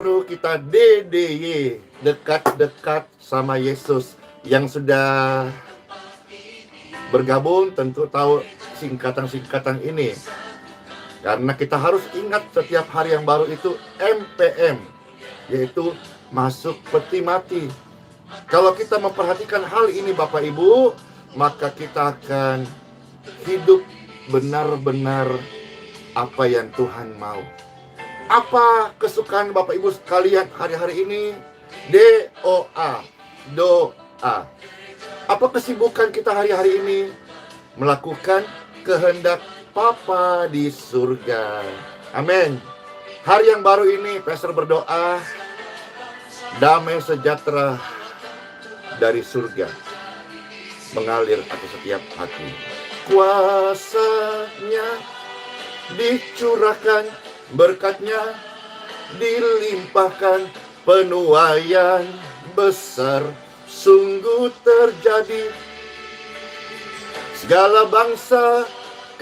penuh kita DDY, dekat-dekat sama Yesus. Yang sudah bergabung tentu tahu singkatan-singkatan ini. Karena kita harus ingat setiap hari yang baru itu MPM, yaitu masuk peti mati. Kalau kita memperhatikan hal ini Bapak Ibu, maka kita akan hidup benar-benar apa yang Tuhan mau. Apa kesukaan Bapak Ibu sekalian hari-hari ini? DOA, doa. Apa kesibukan kita hari-hari ini? Melakukan kehendak Bapa di surga. Amin. Hari yang baru ini, Pastor berdoa, damai sejahtera dari surga mengalir atas setiap hati. Kuasanya dicurahkan, berkatnya dilimpahkan, penuaian besar sungguh terjadi. Segala bangsa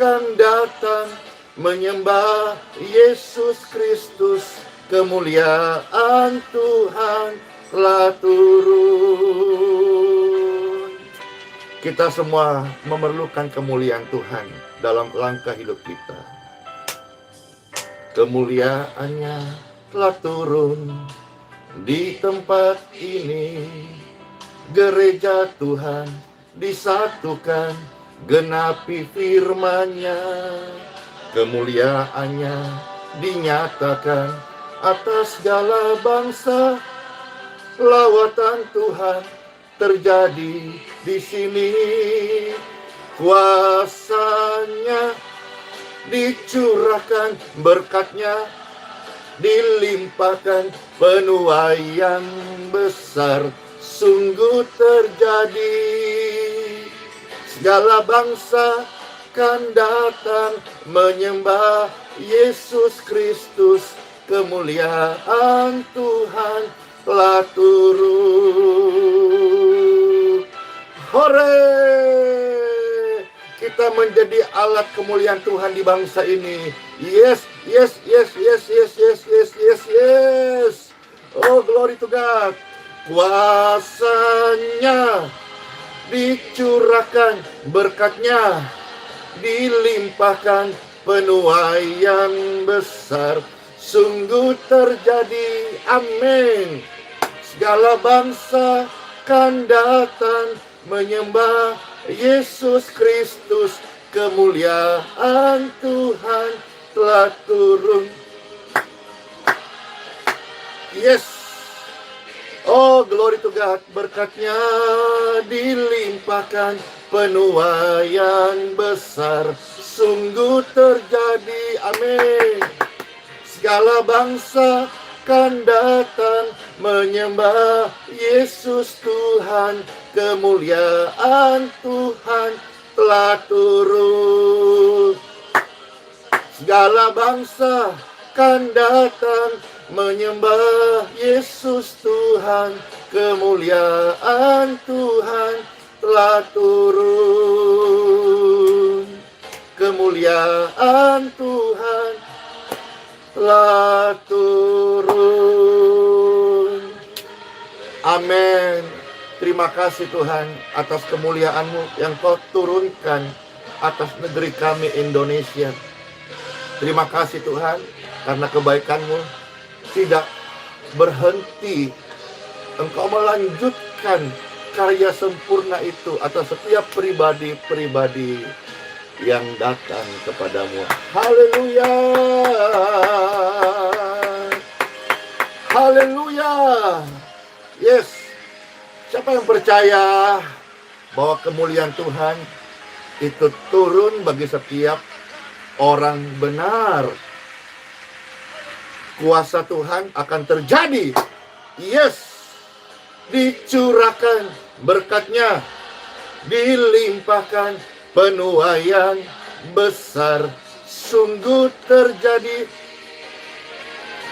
kan datang menyembah Yesus Kristus, kemuliaan Tuhan telah turun. Kita semua memerlukan kemuliaan Tuhan dalam langkah hidup kita. Kemuliaannya telah turun di tempat ini. Gereja Tuhan disatukan, genapi firman-Nya. Kemuliaannya dinyatakan atas segala bangsa. Lawatan Tuhan terjadi di sini. Kuasanya dicurahkan, berkatnya dilimpahkan, penuaian besar sungguh terjadi. Segala bangsa kan datang menyembah Yesus Kristus, kemuliaan Tuhan telah turun. Hore! Kita menjadi alat kemuliaan Tuhan di bangsa ini. Yes, yes, yes, yes, yes, yes, yes, yes, yes. Oh, glory to God. Kuasanya dicurahkan, berkatnya dilimpahkan, penuaian besar sungguh terjadi. Amin. Segala bangsa kan datang menyembah Yesus Kristus, kemuliaan Tuhan telah turun. Yes. Oh, glory to God. Berkatnya dilimpahkan, penuaian besar sungguh terjadi. Amin. Segala bangsa kan datang menyembah Yesus Tuhan, kemuliaan Tuhan telah turun. Segala bangsa kan datang menyembah Yesus Tuhan, kemuliaan Tuhan telah turun. Kemuliaan Tuhan telah turun. Amin. Terima kasih Tuhan atas kemuliaan-Mu yang Kau turunkan atas negeri kami Indonesia. Terima kasih Tuhan karena kebaikan-Mu tidak berhenti. Engkau melanjutkan karya sempurna itu atas setiap pribadi-pribadi yang datang kepadamu. Haleluya. Haleluya. Yes. Siapa yang percaya bahwa kemuliaan Tuhan itu turun bagi setiap orang benar? Kuasa Tuhan akan terjadi. Yes. Dicurahkan berkatnya, dilimpahkan, penuaian besar sungguh terjadi.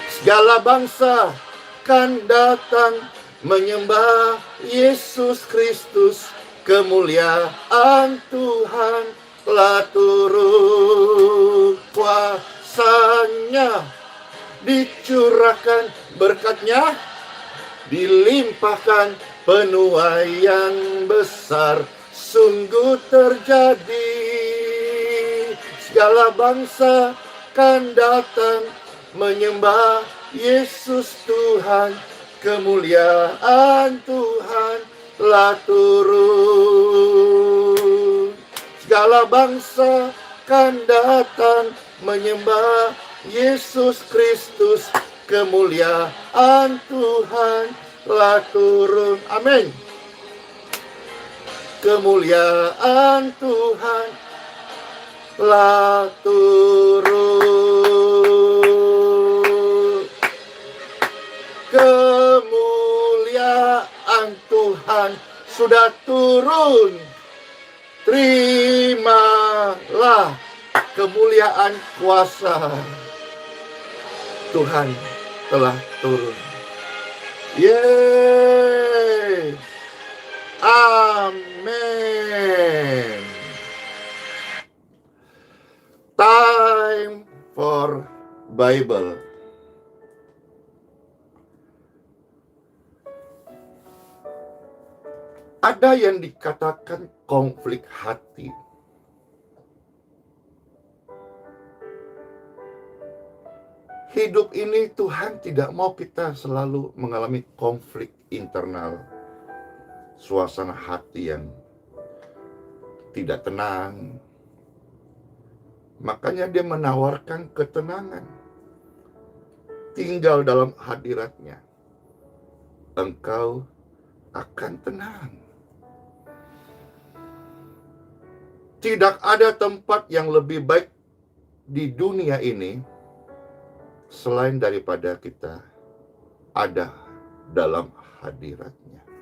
Segala bangsa kan datang menyembah Yesus Kristus, kemuliaan Tuhan telah turun. Kuasanya dicurahkan berkat-Nya, dilimpahkan penuai yang besar sungguh terjadi. Segala bangsa kan datang menyembah Yesus Tuhan, kemuliaan Tuhan telah turun. Segala bangsa kan datang menyembah Yesus Kristus, kemuliaan Tuhan telah turun. Amin. Kemuliaan Tuhan telah turun. Kemuliaan Tuhan sudah turun. Terimalah kemuliaan kuasa Tuhan telah turun. Yeay. Amin. Time for Bible. Ada yang dikatakan konflik hati. Hidup ini Tuhan tidak mau kita selalu mengalami konflik internal. Suasana hati yang tidak tenang. Makanya dia menawarkan ketenangan. Tinggal dalam hadirat-Nya, engkau akan tenang. Tidak ada tempat yang lebih baik di dunia ini selain daripada kita ada dalam hadirat-Nya.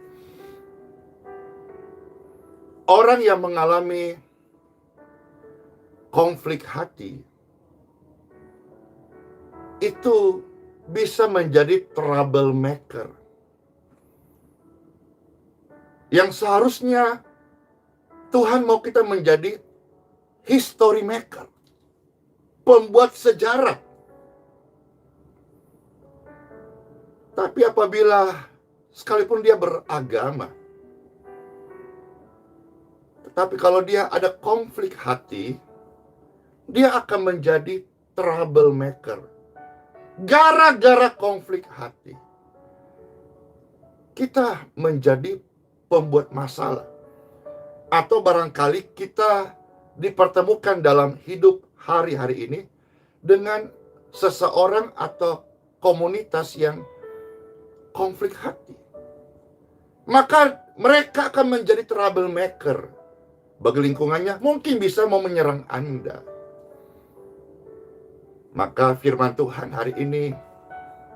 Orang yang mengalami konflik hati itu bisa menjadi troublemaker. Yang seharusnya Tuhan mau kita menjadi history maker, pembuat sejarah. Tapi apabila sekalipun dia beragama, tetapi kalau dia ada konflik hati, dia akan menjadi troublemaker. Gara-gara konflik hati, kita menjadi pembuat masalah. Atau barangkali kita dipertemukan dalam hidup hari-hari ini dengan seseorang atau komunitas yang konflik hati. Maka mereka akan menjadi troublemaker bagi lingkungannya, mungkin bisa mau menyerang Anda. Maka firman Tuhan hari ini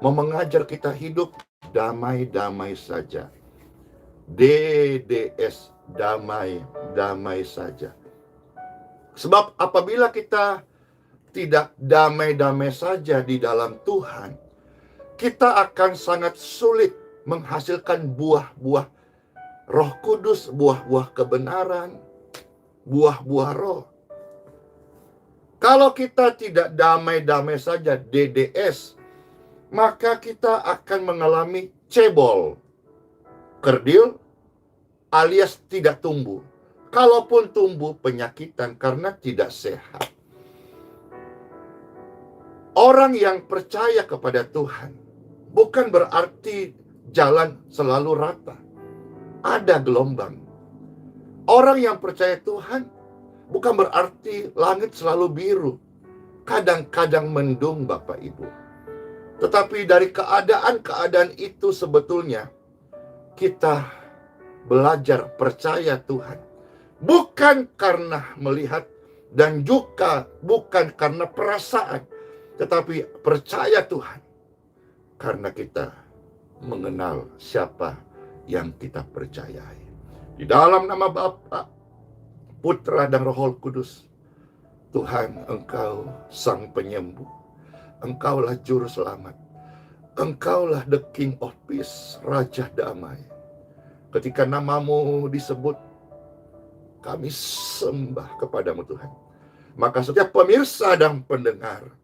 mau mengajar kita hidup damai-damai saja. DDS, damai-damai saja. Sebab apabila kita tidak damai-damai saja di dalam Tuhan, kita akan sangat sulit menghasilkan buah-buah Roh Kudus, buah-buah kebenaran, buah-buah roh. Kalau kita tidak damai-damai saja, DDS, maka kita akan mengalami cebol, kerdil, alias tidak tumbuh. Kalaupun tumbuh, penyakitan karena tidak sehat. Orang yang percaya kepada Tuhan bukan berarti jalan selalu rata. Ada gelombang. Orang yang percaya Tuhan bukan berarti langit selalu biru. Kadang-kadang mendung, Bapak Ibu. Tetapi dari keadaan-keadaan itu sebetulnya kita belajar percaya Tuhan. Bukan karena melihat dan juga bukan karena perasaan. Tetapi percaya Tuhan karena kita mengenal siapa yang kita percayai. Di dalam nama Bapa, Putra dan Roh Kudus, Tuhan, Engkau Sang Penyembuh. Engkaulah Juru Selamat. Engkaulah the King of Peace, Raja Damai. Ketika namamu disebut, kami sembah kepadamu Tuhan. Maka setiap pemirsa dan pendengar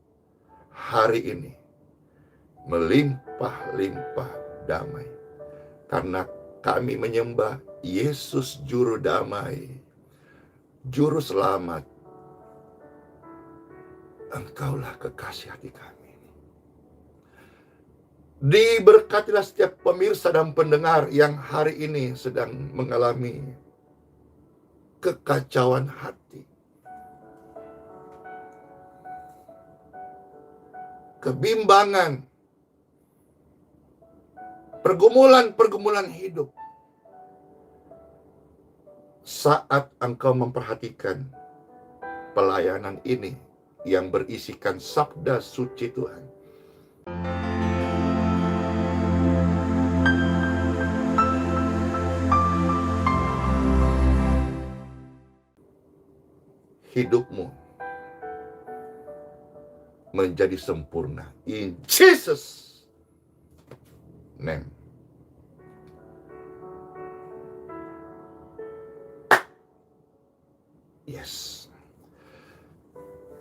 hari ini, melimpah-limpah damai. Karena kami menyembah Yesus Juru Damai, Juru Selamat. Engkaulah kekasih hati kami. Diberkatilah setiap pemirsa dan pendengar yang hari ini sedang mengalami kekacauan hati, kebimbangan, pergumulan-pergumulan hidup. Saat engkau memperhatikan pelayanan ini yang berisikan sabda suci Tuhan, hidupmu menjadi sempurna. In Jesus' name. Yes.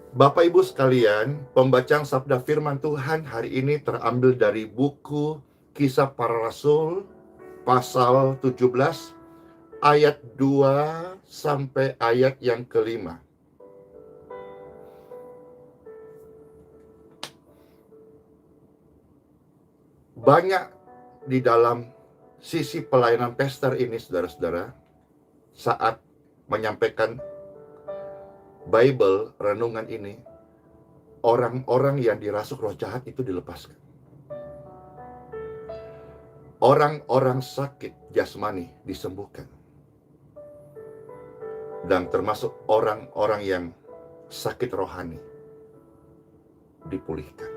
Bapak Ibu sekalian, pembacaan sabda firman Tuhan hari ini terambil dari buku Kisah Para Rasul pasal 17 ayat 2 sampai ayat yang ke-5. Banyak di dalam sisi pelayanan pastor ini, saudara-saudara, saat menyampaikan Bible renungan ini, orang-orang yang dirasuk roh jahat itu dilepaskan. Orang-orang sakit jasmani disembuhkan. Dan termasuk orang-orang yang sakit rohani dipulihkan.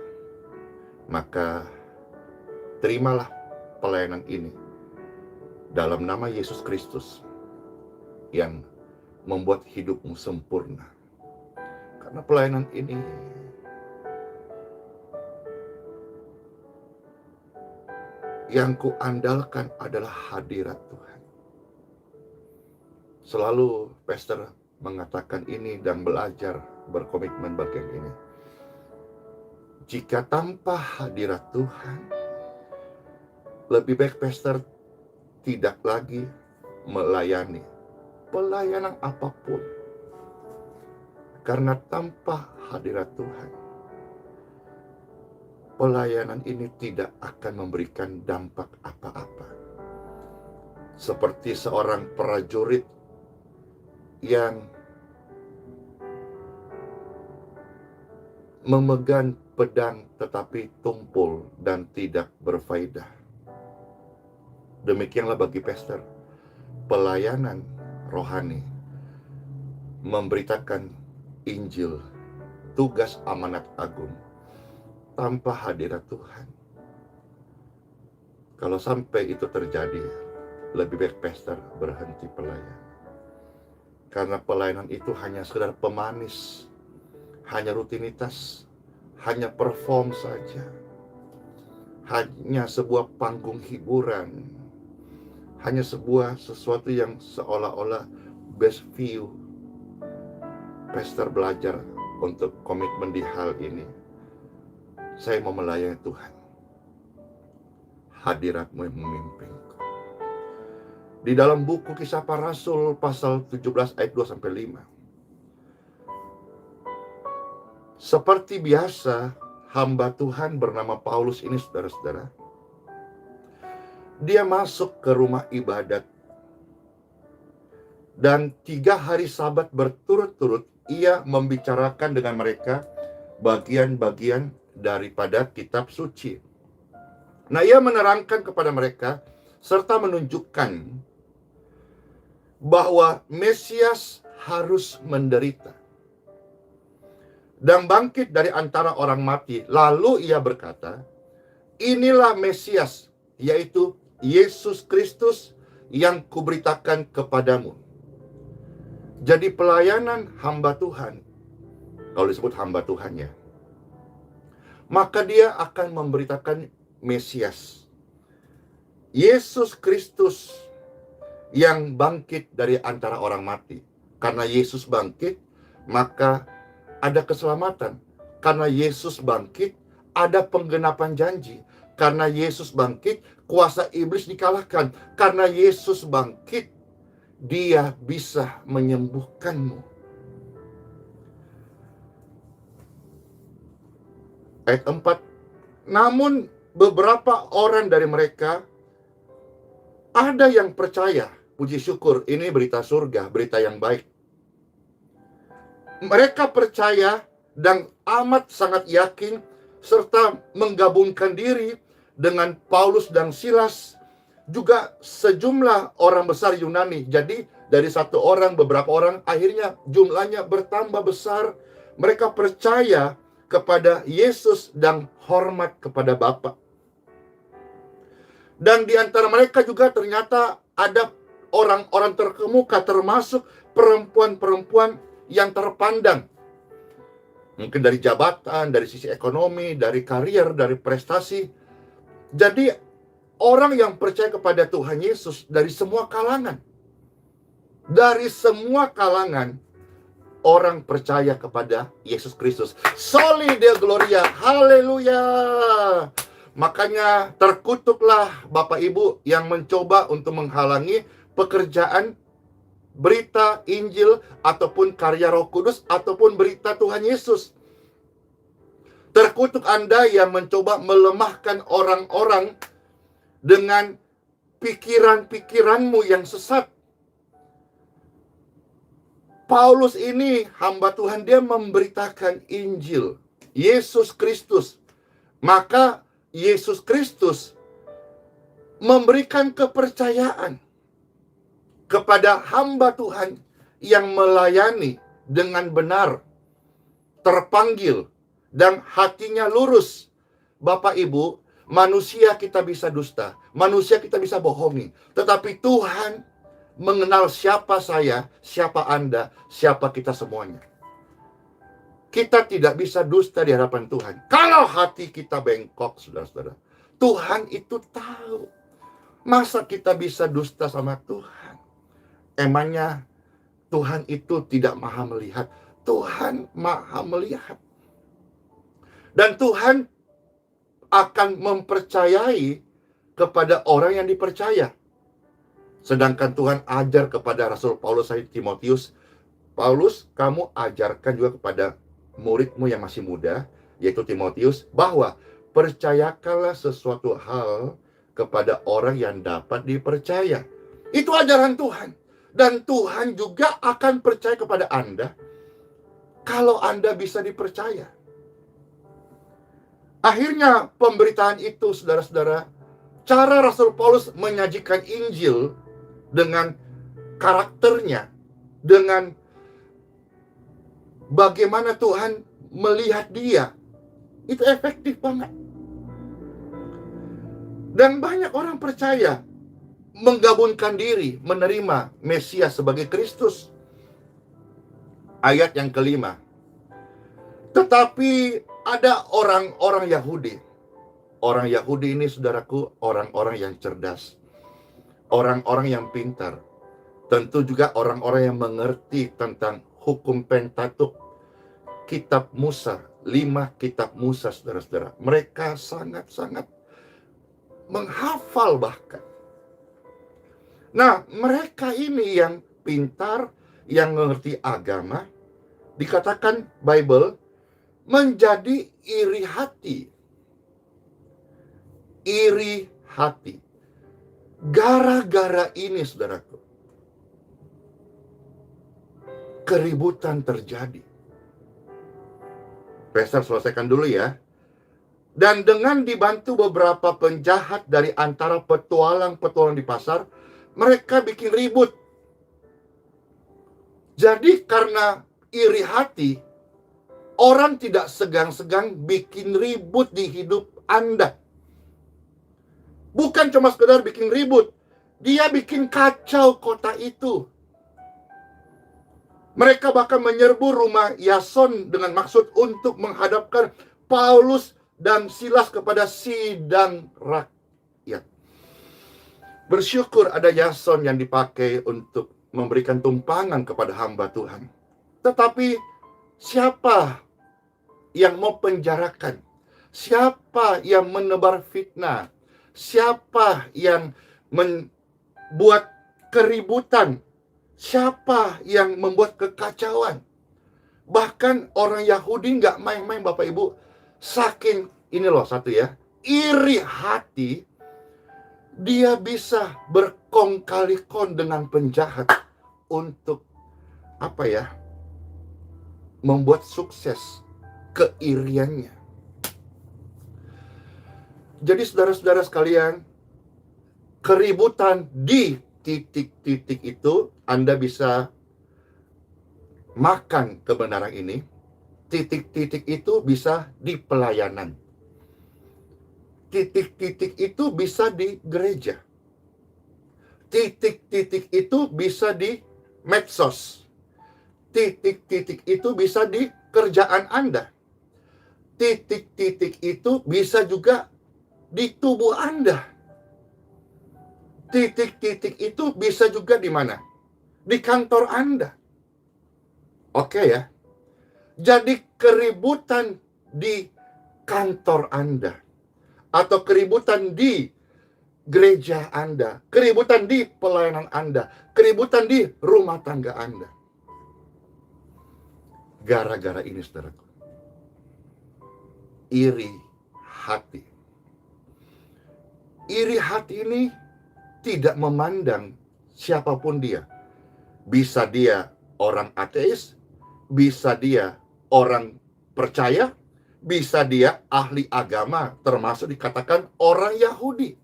Maka terimalah pelayanan ini dalam nama Yesus Kristus yang membuat hidupmu sempurna. Karena pelayanan ini yang kuandalkan adalah hadirat Tuhan. Selalu pastor mengatakan ini dan belajar berkomitmen bagian ini. Jika tanpa hadirat Tuhan, lebih baik pastor tidak lagi melayani pelayanan apapun. Karena tanpa hadirat Tuhan, pelayanan ini tidak akan memberikan dampak apa-apa. Seperti seorang prajurit yang memegang pedang tetapi tumpul dan tidak berfaedah. Demikianlah bagi pastor. Pelayanan rohani, memberitakan Injil, tugas amanat agung, tanpa hadirat Tuhan. Kalau sampai itu terjadi, lebih baik pastor berhenti pelayan. Karena pelayanan itu hanya sekedar pemanis, hanya rutinitas, hanya perform saja, hanya sebuah panggung hiburan, hanya sebuah sesuatu yang seolah-olah best view. Pastor belajar untuk komitmen di hal ini. Saya mau melayani Tuhan. Hadiratmu yang memimpinku. Di dalam buku Kisah Para Rasul pasal 17 ayat 2 sampai 5. Seperti biasa, hamba Tuhan bernama Paulus ini, saudara-saudara, dia masuk ke rumah ibadat. Dan 3 hari Sabat berturut-turut ia membicarakan dengan mereka bagian-bagian daripada kitab suci. Nah, ia menerangkan kepada mereka serta menunjukkan bahwa Mesias harus menderita dan bangkit dari antara orang mati. Lalu ia berkata, inilah Mesias, yaitu Yesus Kristus yang kuberitakan kepadamu. Jadi pelayanan hamba Tuhan, kalau disebut hamba Tuhan ya, maka dia akan memberitakan Mesias, Yesus Kristus yang bangkit dari antara orang mati. Karena Yesus bangkit, maka ada keselamatan. Karena Yesus bangkit, ada penggenapan janji. Karena Yesus bangkit, kuasa iblis dikalahkan. Karena Yesus bangkit, Dia bisa menyembuhkanmu. Ayat 4. Namun beberapa orang dari mereka ada yang percaya. Puji syukur, ini berita surga, berita yang baik. Mereka percaya dan amat sangat yakin serta menggabungkan diri dengan Paulus dan Silas, juga sejumlah orang besar Yunani. Jadi dari satu orang, beberapa orang, akhirnya jumlahnya bertambah besar. Mereka percaya kepada Yesus dan hormat kepada Bapa. Dan di antara mereka juga ternyata ada orang-orang terkemuka, termasuk perempuan-perempuan yang terpandang. Mungkin dari jabatan, dari sisi ekonomi, dari karier, dari prestasi. Jadi orang yang percaya kepada Tuhan Yesus dari semua kalangan. Dari semua kalangan orang percaya kepada Yesus Kristus. Soli Deo Gloria, haleluya. Makanya terkutuklah Bapak Ibu yang mencoba untuk menghalangi pekerjaan berita Injil ataupun karya Roh Kudus ataupun berita Tuhan Yesus. Terkutuk Anda yang mencoba melemahkan orang-orang dengan pikiran-pikiranmu yang sesat. Paulus ini hamba Tuhan, dia memberitakan Injil Yesus Kristus. Maka Yesus Kristus memberikan kepercayaan kepada hamba Tuhan yang melayani dengan benar, terpanggil, dan hatinya lurus. Bapak Ibu, manusia kita bisa dusta, manusia kita bisa bohongi, tetapi Tuhan mengenal siapa saya, siapa Anda, siapa kita semuanya. Kita tidak bisa dusta di hadapan Tuhan kalau hati kita bengkok, saudara-saudara. Tuhan itu tahu. Masa kita bisa dusta sama Tuhan? Emangnya Tuhan itu tidak maha melihat? Tuhan maha melihat. Dan Tuhan akan mempercayai kepada orang yang dipercaya. Sedangkan Tuhan ajar kepada Rasul Paulus dan Timotius, Paulus, kamu ajarkan juga kepada muridmu yang masih muda, yaitu Timotius, bahwa percayakanlah sesuatu hal kepada orang yang dapat dipercaya. Itu ajaran Tuhan. Dan Tuhan juga akan percaya kepada Anda kalau Anda bisa dipercaya. Akhirnya pemberitaan itu, saudara-saudara, cara Rasul Paulus menyajikan Injil dengan karakternya, dengan bagaimana Tuhan melihat dia, itu efektif banget. Dan banyak orang percaya, menggabungkan diri, menerima Mesias sebagai Kristus. Ayat yang kelima. Tetapi ada orang-orang Yahudi. Orang Yahudi ini, saudaraku, orang-orang yang cerdas, orang-orang yang pintar. Tentu juga orang-orang yang mengerti tentang hukum Pentatuk, kitab Musa, 5 kitab Musa, saudara-saudara. Mereka sangat-sangat menghafal bahkan. Nah, mereka ini yang pintar, yang mengerti agama, dikatakan Bible, menjadi iri hati. Iri hati. Gara-gara ini, saudaraku, keributan terjadi. Pastor, selesaikan dulu ya. Dan dengan dibantu beberapa penjahat dari antara petualang-petualang di pasar, mereka bikin ribut. Jadi karena iri hati, orang tidak segan-segan bikin ribut di hidup Anda. Bukan cuma sekedar bikin ribut, dia bikin kacau kota itu. Mereka bahkan menyerbu rumah Yason dengan maksud untuk menghadapkan Paulus dan Silas kepada sidang rakyat. Bersyukur ada Yason yang dipakai untuk memberikan tumpangan kepada hamba Tuhan. Tetapi siapa yang mau penjarakan? Siapa yang menebar fitnah? Siapa yang membuat keributan? Siapa yang membuat kekacauan? Bahkan orang Yahudi nggak main-main Bapak Ibu. Saking, ini loh satu ya, iri hati, dia bisa berkong kali kon dengan penjahat untuk apa ya, membuat sukses keiriannya. Jadi saudara-saudara sekalian, keributan di titik-titik itu Anda bisa makan kebenaran ini. Titik-titik itu bisa di pelayanan. Titik-titik itu bisa di gereja. Titik-titik itu bisa di medsos. Titik-titik itu bisa di kerjaan Anda. Titik-titik itu bisa juga di tubuh Anda. Titik-titik itu bisa juga di mana? Di kantor Anda. Oke ya. Jadi keributan di kantor Anda, atau keributan di gereja Anda, keributan di pelayanan Anda, keributan di rumah tangga Anda. Gara-gara ini saudaraku, iri hati. Iri hati ini tidak memandang siapapun dia. Bisa dia orang ateis, bisa dia orang percaya, bisa dia ahli agama, termasuk dikatakan orang Yahudi.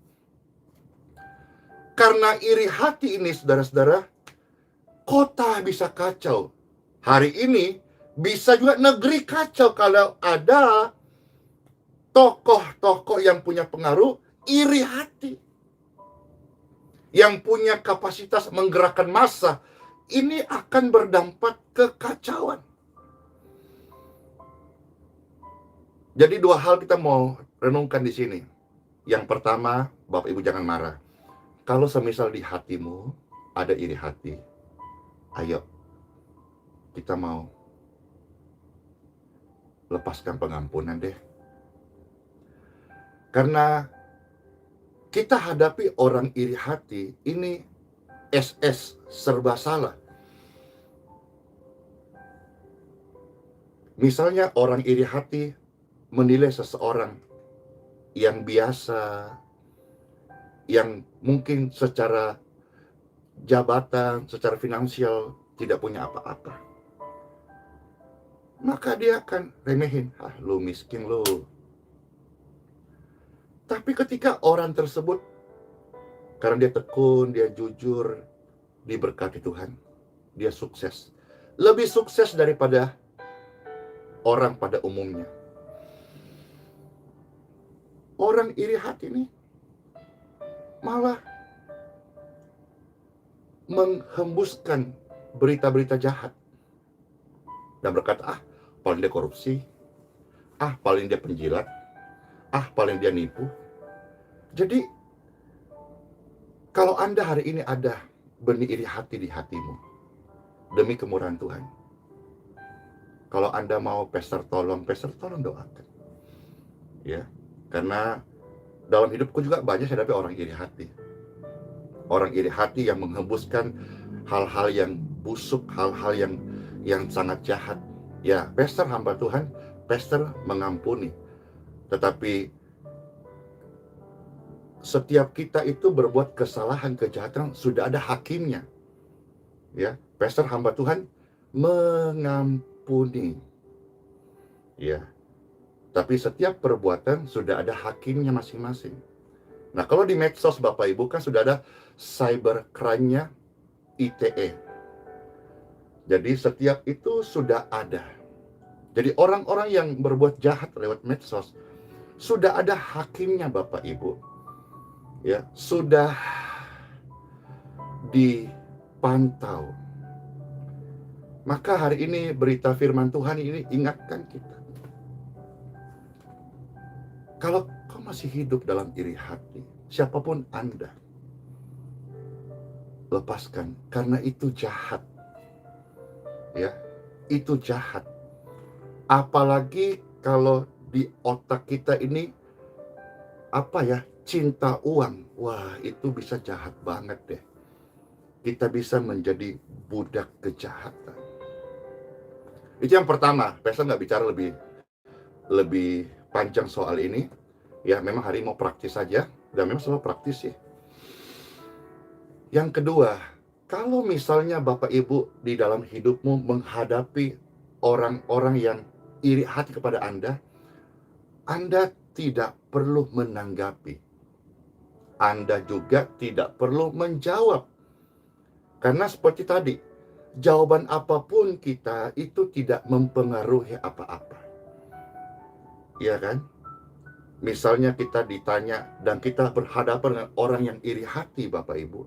Karena iri hati ini saudara-saudara, kota bisa kacau. Hari ini bisa juga negeri kacau kalau ada tokoh-tokoh yang punya pengaruh iri hati, yang punya kapasitas menggerakkan massa. Ini akan berdampak kekacauan. Jadi dua hal kita mau renungkan di sini. Yang pertama, Bapak Ibu jangan marah. Kalau semisal di hatimu ada iri hati, ayo kita mau lepaskan pengampunan deh. Karena kita hadapi orang iri hati, ini SS, serba salah. Misalnya orang iri hati menilai seseorang yang biasa, yang mungkin secara jabatan, secara finansial tidak punya apa-apa, maka dia akan remehin, lu miskin lu. Tapi ketika orang tersebut, karena dia tekun, dia jujur, diberkati Tuhan, dia sukses, lebih sukses daripada orang pada umumnya. Orang iri hati ini malah menghembuskan berita-berita jahat dan berkata, paling dia korupsi, paling dia penjilat, paling dia nipu. Jadi kalau Anda hari ini ada benih iri hati di hatimu, demi kemurahan Tuhan, kalau Anda mau pastor tolong doakan. Ya, karena dalam hidupku juga banyak saya hadapi orang iri hati. Orang iri hati yang menghembuskan hal-hal yang busuk, hal-hal yang sangat jahat. Ya, pastor hamba Tuhan, pastor mengampuni. Tetapi setiap kita itu berbuat kesalahan, kejahatan, sudah ada hakimnya. Ya, pastor hamba Tuhan mengampuni. Ya. Tapi setiap perbuatan sudah ada hakimnya masing-masing. Nah, kalau di medsos Bapak Ibu kan sudah ada cybercrime-nya ITE. Jadi setiap itu sudah ada. Jadi orang-orang yang berbuat jahat lewat medsos sudah ada hakimnya Bapak Ibu. Ya, sudah dipantau. Maka hari ini berita firman Tuhan ini ingatkan kita. Kalau kau masih hidup dalam iri hati, siapapun Anda, lepaskan, karena itu jahat. Ya, itu jahat. Apalagi kalau di otak kita ini cinta uang. Wah, itu bisa jahat banget deh. Kita bisa menjadi budak kejahatan. Itu yang pertama. Pastor nggak bicara lebih panjang soal ini. Ya, memang hari ini mau praktis saja, dan memang selalu praktis sih. Yang kedua, kalau misalnya Bapak Ibu di dalam hidupmu menghadapi orang-orang yang iri hati kepada Anda tidak perlu menanggapi. Anda juga tidak perlu menjawab. Karena seperti tadi, jawaban apapun kita itu tidak mempengaruhi apa-apa. Iya kan? Misalnya kita ditanya dan kita berhadapan dengan orang yang iri hati, Bapak Ibu.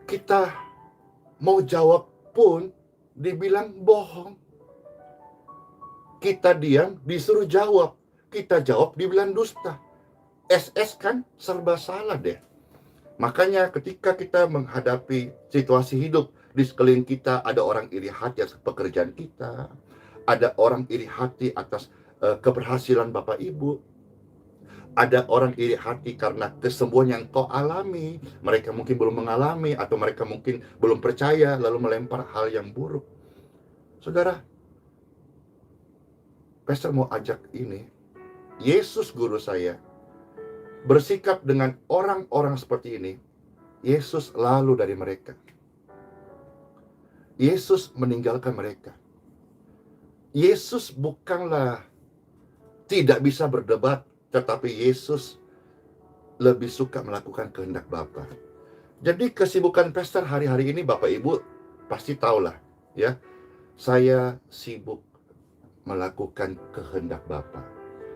Kita mau jawab pun dibilang bohong. Kita diam, disuruh jawab. Kita jawab, dibilang dusta. SS kan serba salah deh. Makanya ketika kita menghadapi situasi hidup, di sekeliling kita ada orang iri hati atas pekerjaan kita, ada orang iri hati atas keberhasilan Bapak Ibu, ada orang iri hati karena kesembuhan yang kau alami. Mereka mungkin belum mengalami, atau mereka mungkin belum percaya, lalu melempar hal yang buruk. Saudara, Pastor mau ajak ini, Yesus guru saya bersikap dengan orang-orang seperti ini. Yesus lalu dari mereka. Yesus meninggalkan mereka. Yesus bukanlah tidak bisa berdebat, tetapi Yesus lebih suka melakukan kehendak Bapa. Jadi kesibukan pastor hari-hari ini Bapak Ibu pasti tahulah, ya. Saya sibuk melakukan kehendak Bapa.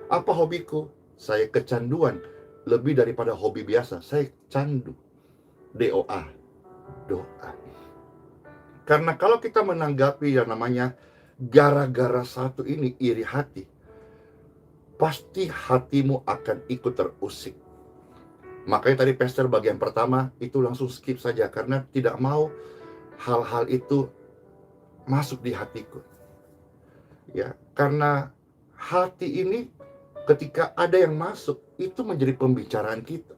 Apa hobiku? Saya kecanduan. Lebih daripada hobi biasa, saya candu. DOA, doa. Karena kalau kita menanggapi yang namanya gara-gara satu ini, iri hati, pasti hatimu akan ikut terusik. Makanya tadi pastor bagian pertama itu langsung skip saja, karena tidak mau hal-hal itu masuk di hatiku. Ya, karena hati ini ketika ada yang masuk, itu menjadi pembicaraan kita.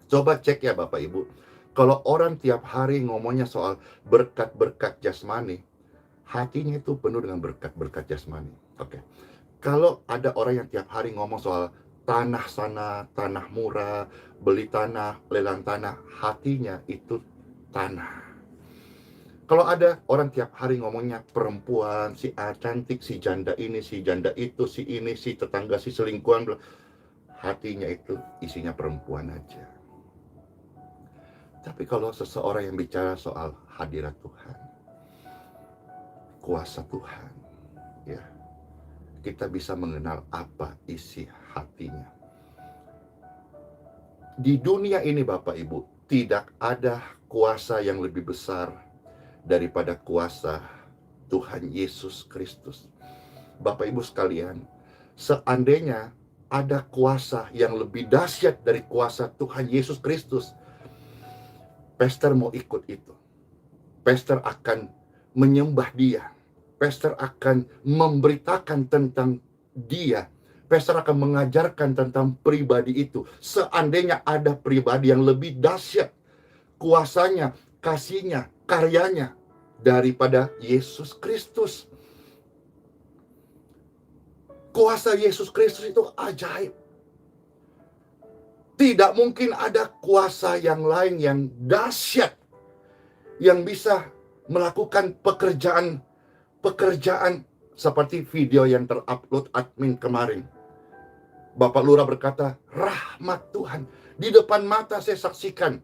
Coba cek ya Bapak Ibu, kalau orang tiap hari ngomongnya soal berkat-berkat jasmani, hatinya itu penuh dengan berkat-berkat jasmani. Oke. Kalau ada orang yang tiap hari ngomong soal tanah sana, tanah murah, beli tanah, lelang tanah, hatinya itu tanah. Kalau ada orang tiap hari ngomongnya perempuan, si A cantik, si janda ini, si janda itu, si ini, si tetangga, si selingkuhan, hatinya itu isinya perempuan aja. Tapi kalau seseorang yang bicara soal hadirat Tuhan, kuasa Tuhan, ya, kita bisa mengenal apa isi hatinya. Di dunia ini Bapak Ibu, tidak ada kuasa yang lebih besar daripada kuasa Tuhan Yesus Kristus. Bapak Ibu sekalian, seandainya ada kuasa yang lebih dahsyat dari kuasa Tuhan Yesus Kristus, pastor mau ikut itu. Pastor akan menyembah Dia. Pastor akan memberitakan tentang Dia. Pastor akan mengajarkan tentang pribadi itu. Seandainya ada pribadi yang lebih dahsyat kuasanya, kasihnya, karyanya daripada Yesus Kristus. Kuasa Yesus Kristus itu ajaib. Tidak mungkin ada kuasa yang lain yang dahsyat yang bisa melakukan pekerjaan seperti video yang terupload admin kemarin. Bapak Lurah berkata, rahmat Tuhan di depan mata saya saksikan.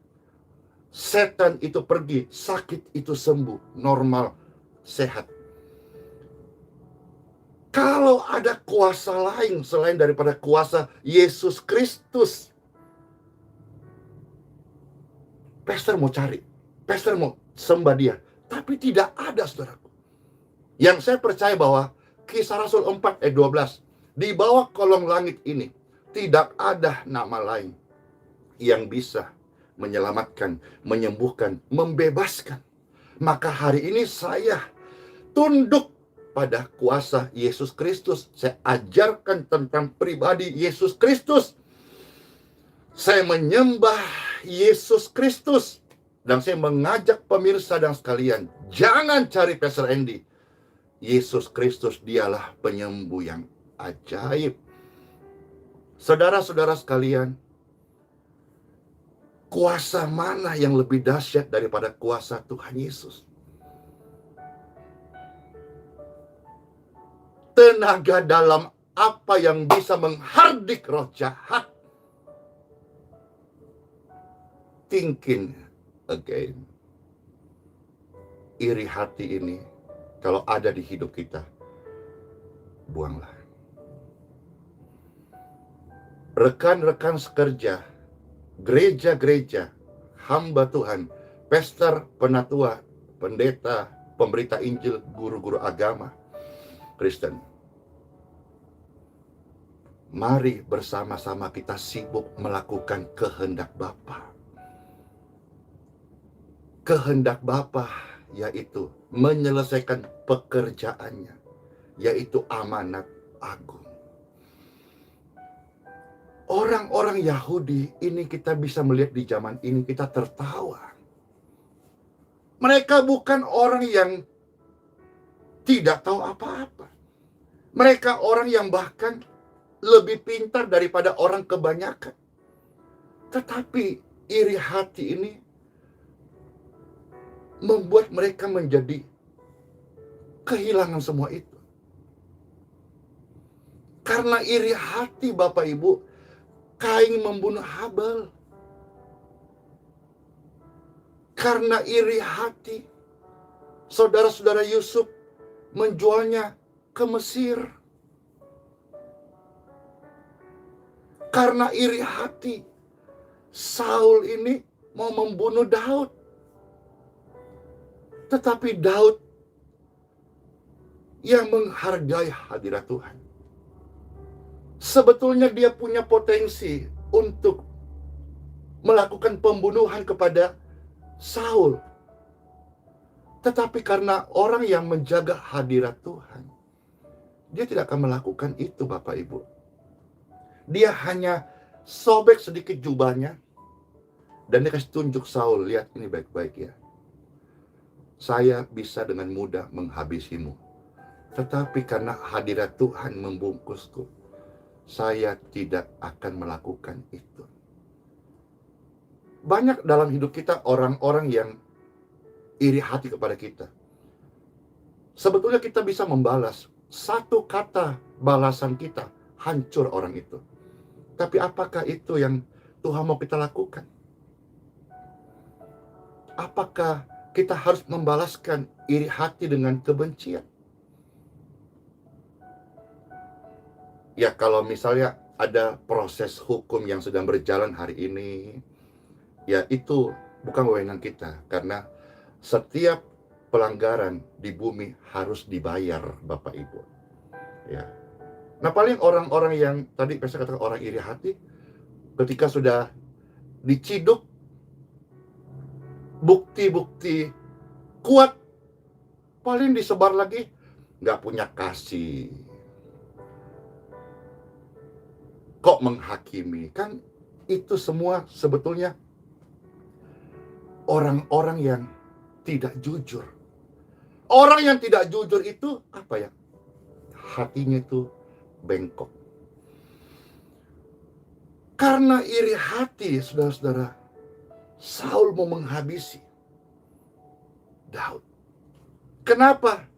Setan itu pergi, sakit itu sembuh, normal, sehat. Kalau ada kuasa lain selain daripada kuasa Yesus Kristus, pastor mau cari, pastor mau sembah Dia, tapi tidak ada, saudaraku. Yang saya percaya bahwa Kisah Rasul 4 ayat 12, di bawah kolong langit ini tidak ada nama lain yang bisa menyelamatkan, menyembuhkan, membebaskan. Maka hari ini saya tunduk kepada kuasa Yesus Kristus. Saya ajarkan tentang pribadi Yesus Kristus. Saya menyembah Yesus Kristus. Dan saya mengajak pemirsa dan sekalian, jangan cari Pastor Andy. Yesus Kristus dialah penyembuh yang ajaib. Saudara-saudara sekalian, kuasa mana yang lebih dahsyat daripada kuasa Tuhan Yesus? Tenaga dalam apa yang bisa menghardik roh jahat? Thinking again. Iri hati ini, kalau ada di hidup kita, buanglah. Rekan-rekan sekerja, gereja-gereja, hamba Tuhan, pastor, penatua, pendeta, pemberita Injil, guru-guru agama Kristen. Mari bersama-sama kita sibuk melakukan kehendak Bapa. Kehendak Bapa yaitu menyelesaikan pekerjaannya, yaitu amanat agung. Orang-orang Yahudi ini kita bisa melihat di zaman ini, kita tertawa. Mereka bukan orang yang tidak tahu apa-apa. Mereka orang yang bahkan lebih pintar daripada orang kebanyakan. Tetapi iri hati ini membuat mereka menjadi kehilangan semua itu. Karena iri hati Bapak Ibu, Kain membunuh Habel. Karena iri hati, saudara-saudara Yusuf menjualnya ke Mesir. Karena iri hati, Saul ini mau membunuh Daud. Tetapi Daud yang menghargai hadirat Tuhan, sebetulnya dia punya potensi untuk melakukan pembunuhan kepada Saul. Tetapi karena orang yang menjaga hadirat Tuhan, dia tidak akan melakukan itu Bapak Ibu. Dia hanya sobek sedikit jubahnya, dan dia kasih tunjuk Saul, lihat ini baik-baik ya. Saya bisa dengan mudah menghabisimu. Tetapi karena hadirat Tuhan membungkusku, saya tidak akan melakukan itu. Banyak dalam hidup kita orang-orang yang iri hati kepada kita. Sebetulnya kita bisa membalas. Satu kata balasan kita, hancur orang itu. Tapi apakah itu yang Tuhan mau kita lakukan? Apakah kita harus membalaskan iri hati dengan kebencian? Ya kalau misalnya ada proses hukum yang sedang berjalan hari ini, ya itu bukan wewenang kita. Karena setiap pelanggaran di bumi harus dibayar Bapak Ibu. Ya. Nah paling orang-orang yang tadi saya katakan orang iri hati, ketika sudah diciduk, bukti-bukti kuat, paling disebar lagi, nggak punya kasih. Kok menghakimi? Kan itu semua sebetulnya orang-orang yang tidak jujur. Orang yang tidak jujur itu apa ya? Hatinya itu bengkok. Karena iri hati, saudara-saudara, Saul mau menghabisi Daud. Kenapa?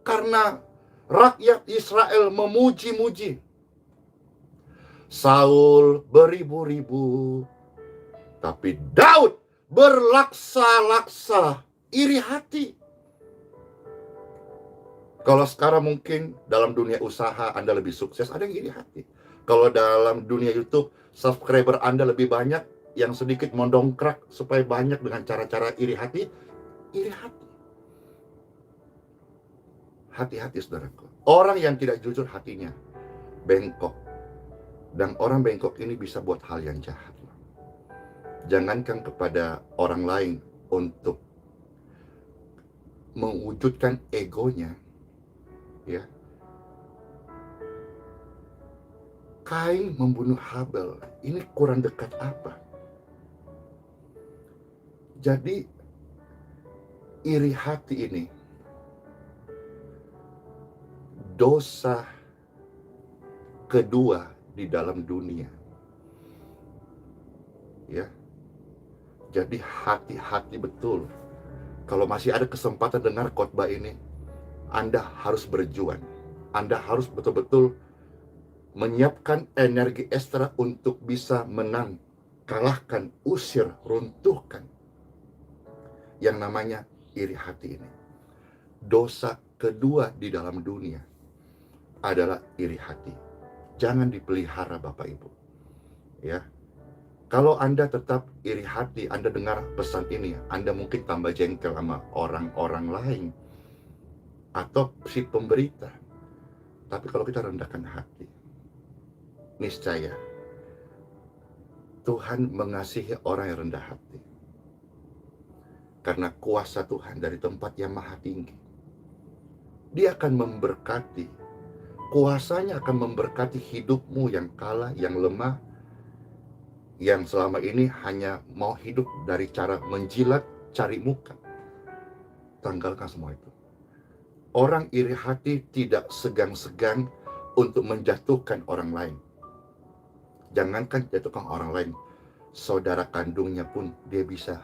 Karena rakyat Israel memuji-muji. Saul beribu-ribu, tapi Daud berlaksa-laksa, iri hati. Kalau sekarang mungkin dalam dunia usaha Anda lebih sukses, ada yang iri hati. Kalau dalam dunia YouTube, subscriber Anda lebih banyak, yang sedikit mendongkrak supaya banyak dengan cara-cara iri hati, iri hati. Hati-hati saudaraku. Orang yang tidak jujur hatinya bengkok. Dan orang bengkok ini bisa buat hal yang jahat. Jangankan kepada orang lain untuk mewujudkan egonya, Ya, Kain membunuh Habel. Ini kurang dekat apa? Jadi iri hati ini dosa kedua di dalam dunia. Ya. Jadi hati-hati betul. Kalau masih ada kesempatan dengar khotbah ini, Anda harus berjuang. Anda harus betul-betul menyiapkan energi ekstra untuk bisa menang, kalahkan, usir, runtuhkan yang namanya iri hati ini. Dosa kedua di dalam dunia adalah iri hati. Jangan dipelihara Bapak Ibu. Ya. Kalau Anda tetap iri hati, Anda dengar pesan ini, Anda mungkin tambah jengkel sama orang-orang lain atau si pemberita. Tapi kalau kita rendahkan hati, niscaya Tuhan mengasihi orang yang rendah hati. Karena kuasa Tuhan dari tempat yang maha tinggi, Dia akan memberkati. Kuasanya akan memberkati hidupmu yang kalah, yang lemah, yang selama ini hanya mau hidup dari cara menjilat, cari muka. Tanggalkan semua itu. Orang iri hati tidak segan-segan untuk menjatuhkan orang lain. Jangankan jatuhkan orang lain, saudara kandungnya pun dia bisa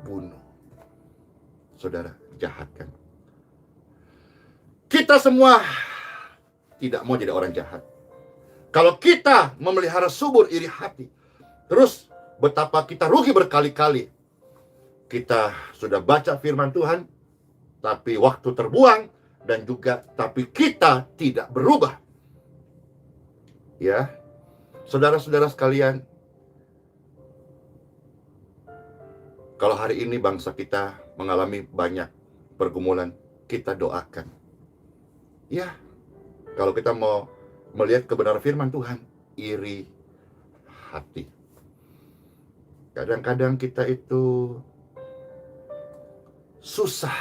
bunuh. Saudara, jahatkan. Kita semua tidak mau jadi orang jahat. Kalau kita memelihara subur iri hati, terus betapa kita rugi berkali-kali. Kita sudah baca firman Tuhan, tapi waktu terbuang, dan juga tapi kita tidak berubah. Ya, saudara-saudara sekalian, kalau hari ini bangsa kita mengalami banyak pergumulan, kita doakan. Ya, kalau kita mau melihat kebenaran firman Tuhan, iri hati. Kadang-kadang kita itu susah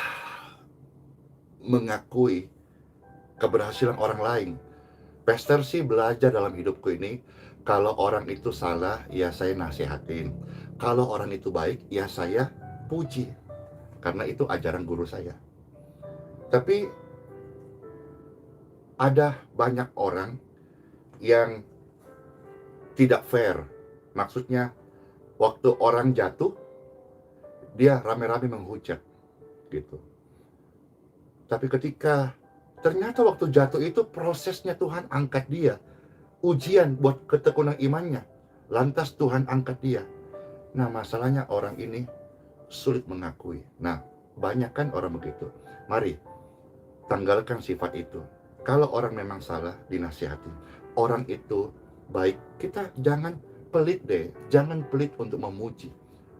mengakui keberhasilan orang lain. Pastor sih belajar dalam hidupku ini, kalau orang itu salah, ya saya nasihatin. Kalau orang itu baik, ya saya puji. Karena itu ajaran guru saya. Tapi ada banyak orang yang tidak fair. Maksudnya, waktu orang jatuh, dia rame-rame menghujat. Gitu. Tapi ketika ternyata waktu jatuh itu prosesnya Tuhan angkat dia. Ujian buat ketekunan imannya. Lantas Tuhan angkat dia. Nah, masalahnya orang ini sulit mengakui. Nah, banyak kan orang begitu. Mari, tanggalkan sifat itu. Kalau orang memang salah, dinasihati. Orang itu baik. Kita jangan pelit deh. Jangan pelit untuk memuji.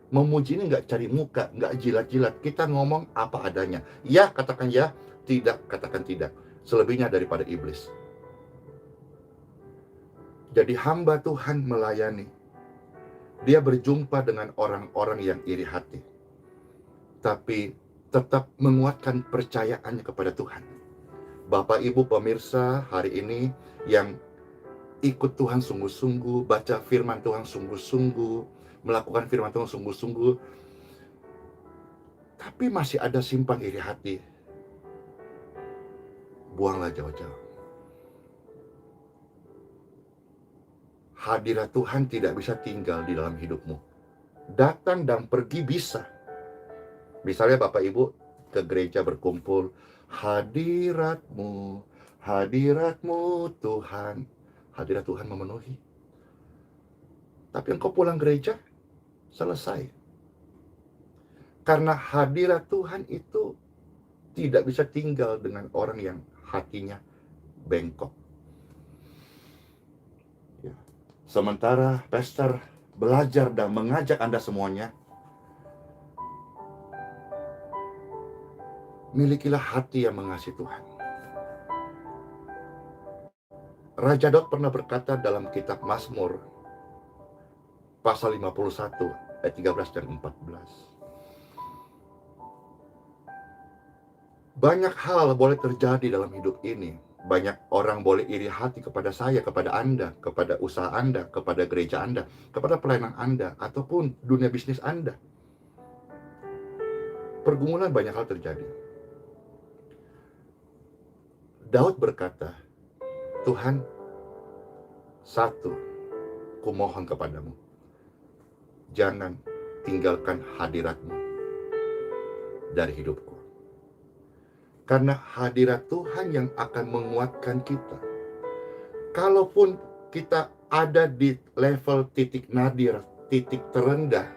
Memuji ini nggak cari muka, nggak jilat-jilat. Kita ngomong apa adanya. Ya, katakan ya. Tidak, katakan tidak. Selebihnya daripada iblis. Jadi hamba Tuhan melayani. Dia berjumpa dengan orang-orang yang iri hati. Tapi tetap menguatkan percayaannya kepada Tuhan. Bapak Ibu pemirsa hari ini yang ikut Tuhan sungguh-sungguh, baca firman Tuhan sungguh-sungguh, melakukan firman Tuhan sungguh-sungguh, tapi masih ada simpang iri hati, buanglah jauh-jauh. Hadirat Tuhan tidak bisa tinggal di dalam hidupmu. Datang dan pergi bisa. Misalnya Bapak Ibu ke gereja berkumpul, hadiratmu, hadiratmu Tuhan. Hadirat Tuhan memenuhi. Tapi engkau pulang gereja, selesai. Karena hadirat Tuhan itu tidak bisa tinggal dengan orang yang hatinya bengkok. Ya. Sementara pastor belajar dan mengajak Anda semuanya, milikilah hati yang mengasihi Tuhan. Raja Daud pernah berkata dalam kitab Mazmur pasal 51 ayat 13 dan 14. Banyak hal boleh terjadi dalam hidup ini. Banyak orang boleh iri hati kepada saya, kepada Anda, kepada usaha Anda, kepada gereja Anda, kepada pelayanan Anda, ataupun dunia bisnis Anda. Pergumulan banyak hal terjadi. Daud berkata, Tuhan, satu, kumohon kepadamu, jangan tinggalkan hadirat-Mu dari hidupku. Karena hadirat Tuhan yang akan menguatkan kita. Kalaupun kita ada di level titik nadir, titik terendah,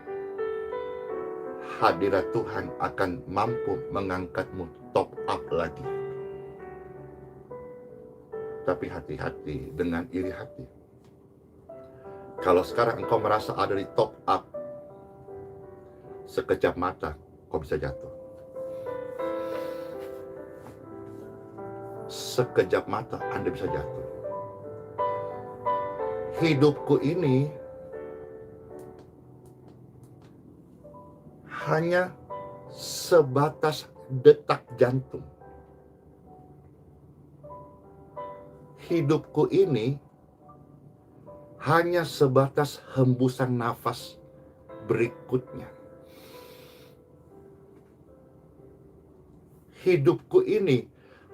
hadirat Tuhan akan mampu mengangkatmu top up lagi. Tapi hati-hati dengan iri hati. Kalau sekarang engkau merasa ada di top up, sekejap mata kau bisa jatuh. Sekejap mata Anda bisa jatuh. Hidupku ini hanya sebatas detak jantung. Hidupku ini hanya sebatas hembusan nafas berikutnya. Hidupku ini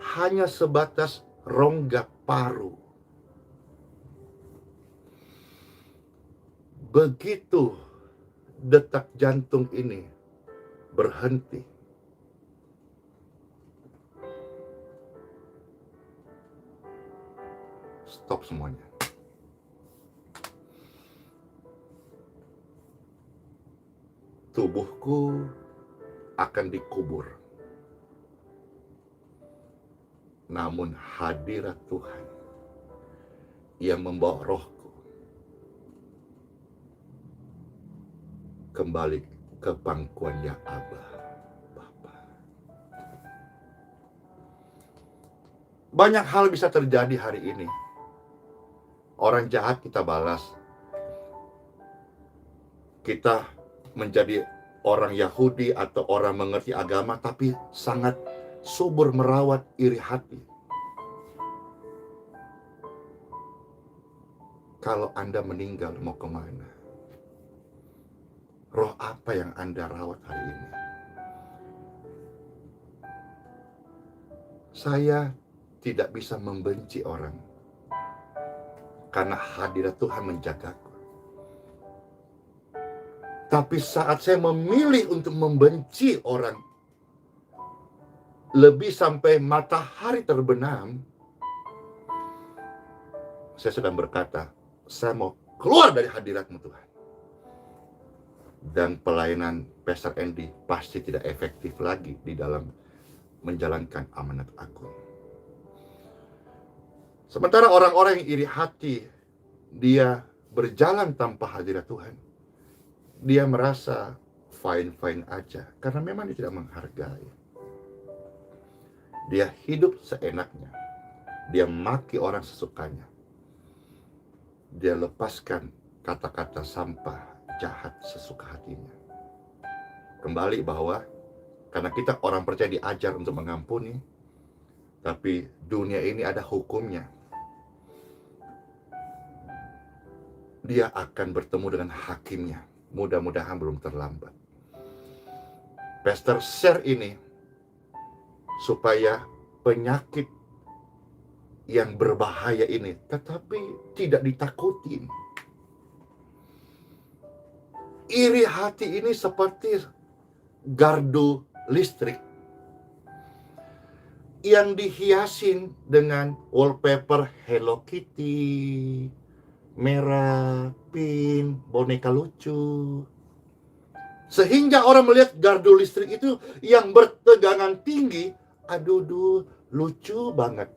hanya sebatas rongga paru. Begitu detak jantung ini berhenti, stop semuanya. Tubuhku akan dikubur. Namun hadirat Tuhan yang membawa rohku kembali ke pangkuannya Aba, Bapa. Banyak hal bisa terjadi hari ini. Orang jahat kita balas. Kita menjadi orang Yahudi atau orang mengerti agama, tapi sangat subur merawat iri hati. Kalau Anda meninggal mau kemana? Roh apa yang Anda rawat hari ini? Saya tidak bisa membenci orang karena hadirat Tuhan menjagaku. Tapi saat saya memilih untuk membenci orang, lebih sampai matahari terbenam, saya sedang berkata, saya mau keluar dari hadirat-Mu Tuhan. Dan pelayanan Pastor Andy pasti tidak efektif lagi di dalam menjalankan amanat aku. Sementara orang-orang yang iri hati, dia berjalan tanpa hadirat Tuhan. Dia merasa fine-fine aja, karena memang dia tidak menghargai. Dia hidup seenaknya. Dia maki orang sesukanya. Dia lepaskan kata-kata sampah jahat sesuka hatinya. Kembali bahwa karena kita orang percaya diajar untuk mengampuni, tapi dunia ini ada hukumnya. Dia akan bertemu dengan hakimnya. Mudah-mudahan belum terlambat. Pastor share ini supaya penyakit yang berbahaya ini tetapi tidak ditakutin. Iri hati ini seperti gardu listrik yang dihiasin dengan wallpaper Hello Kitty, merah, pink, boneka lucu. Sehingga orang melihat gardu listrik itu yang bertegangan tinggi, aduh, lucu banget.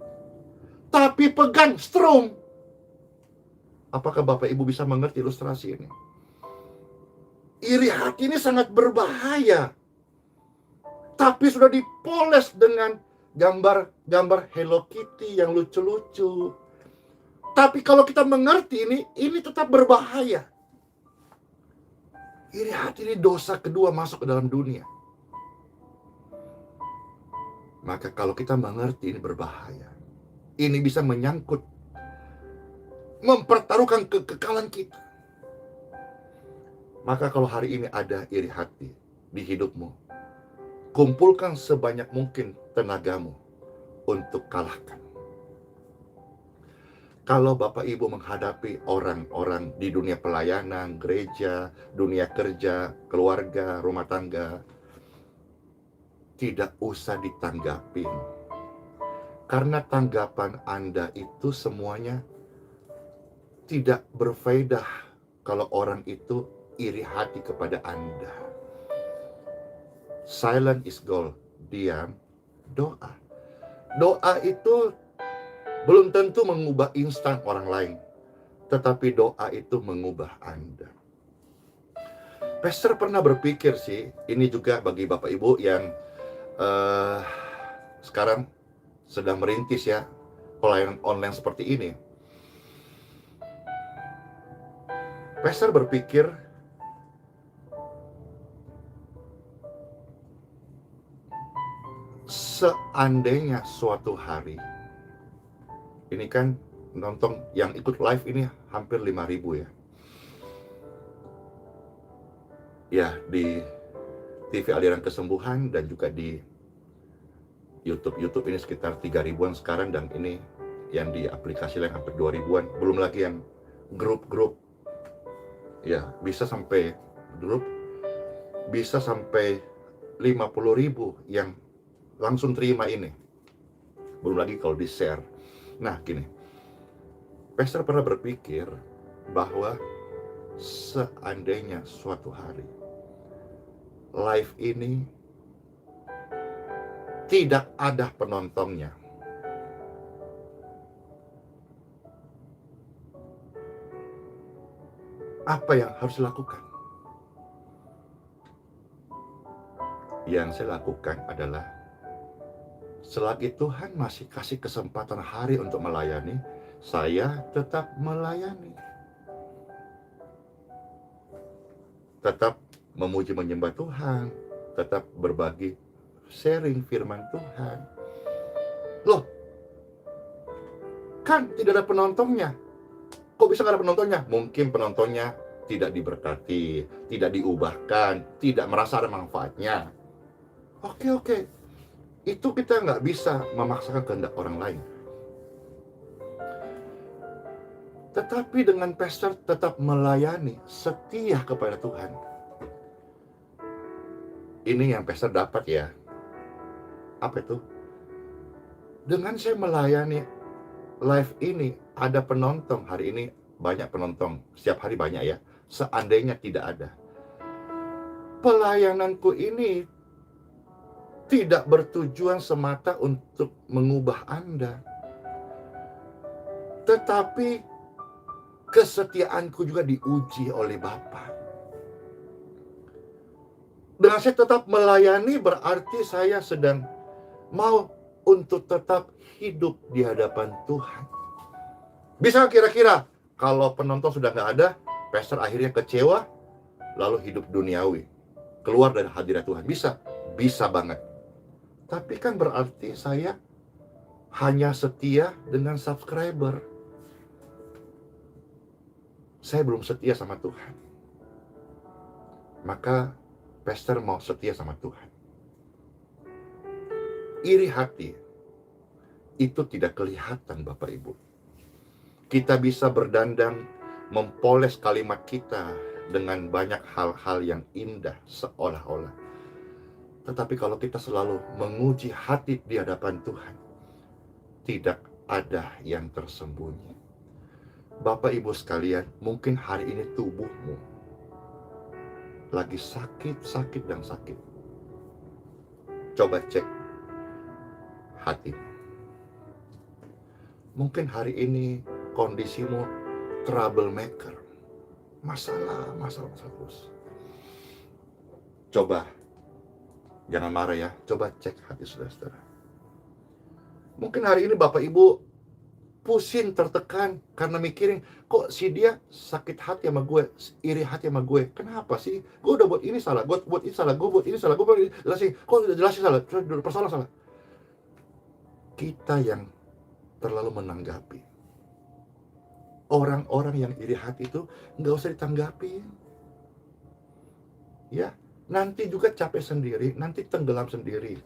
Tapi pegang strom. Apakah Bapak Ibu bisa mengerti ilustrasi ini? Iri hati ini sangat berbahaya. Tapi sudah dipoles dengan gambar Hello Kitty yang lucu-lucu. Tapi kalau kita mengerti ini tetap berbahaya. Iri hati ini dosa kedua masuk ke dalam dunia. Maka kalau kita mengerti ini berbahaya, ini bisa menyangkut, mempertaruhkan kekekalan kita. Maka kalau hari ini ada iri hati di hidupmu, kumpulkan sebanyak mungkin tenagamu untuk kalahkan. Kalau Bapak Ibu menghadapi orang-orang di dunia pelayanan, gereja, dunia kerja, keluarga, rumah tangga, tidak usah ditanggapin. Karena tanggapan Anda itu semuanya tidak berfaedah kalau orang itu iri hati kepada Anda. Silent is gold. Diam, doa. Doa itu belum tentu mengubah instan orang lain, tetapi doa itu mengubah Anda. Pastor pernah berpikir sih, ini juga bagi Bapak Ibu yang sekarang sedang merintis ya pelayanan online seperti ini. Pastor berpikir seandainya suatu hari, ini kan nonton yang ikut live ini hampir 5.000 ya. Ya, di TV Aliran Kesembuhan dan juga di YouTube ini sekitar 3.000-an sekarang, dan ini yang di aplikasi lain hampir 2.000-an. Belum lagi yang grup-grup. Ya, bisa sampai grup, bisa sampai 50.000 yang langsung terima ini. Belum lagi kalau di-share. Nah, gini, Pastor pernah berpikir bahwa seandainya suatu hari live ini tidak ada penontonnya, apa yang harus dilakukan? Yang saya lakukan adalah, selagi Tuhan masih kasih kesempatan hari untuk melayani, saya tetap melayani. Tetap memuji menyembah Tuhan, tetap berbagi, sharing firman Tuhan. Loh, kan tidak ada penontonnya. Kok bisa gak ada penontonnya? Mungkin penontonnya tidak diberkati, tidak diubahkan, tidak merasa ada manfaatnya. Oke. Itu kita nggak bisa memaksakan kehendak orang lain. Tetapi dengan pastor tetap melayani, setia kepada Tuhan. Ini yang pastor dapat ya. Apa itu? Dengan saya melayani live ini, ada penonton. Hari ini banyak penonton, setiap hari banyak ya. Seandainya tidak ada, pelayananku ini tidak bertujuan semata untuk mengubah Anda, tetapi kesetiaanku juga diuji oleh Bapa. Dengan saya tetap melayani, berarti saya sedang mau untuk tetap hidup di hadapan Tuhan. Bisa kira-kira kalau penonton sudah nggak ada, pastor akhirnya kecewa, lalu hidup duniawi, keluar dari hadirat Tuhan? Bisa banget. Tapi kan berarti saya hanya setia dengan subscriber. Saya belum setia sama Tuhan. Maka pastor mau setia sama Tuhan. Iri hati itu tidak kelihatan, Bapak Ibu. Kita bisa berdandang, mempoles kalimat kita dengan banyak hal-hal yang indah seolah-olah. Tetapi kalau kita selalu menguji hati di hadapan Tuhan, tidak ada yang tersembunyi. Bapak Ibu sekalian, mungkin hari ini tubuhmu lagi sakit dan sakit. Coba cek hati. Mungkin hari ini kondisimu troublemaker, masalah terus. Coba, jangan marah ya, coba cek hati saudara-saudara. Mungkin hari ini Bapak Ibu pusing, tertekan karena mikirin, kok si dia sakit hati sama gue, iri hati sama gue. Kenapa sih? Gue udah buat ini salah, gue buat ini salah, gue buat ini salah, gue buat ini jelasin. Kok udah jelasin salah, persoalan salah. kita yang terlalu menanggapi. Orang-orang yang iri hati itu nggak usah ditanggapi. Ya, nanti juga capek sendiri, nanti tenggelam sendiri.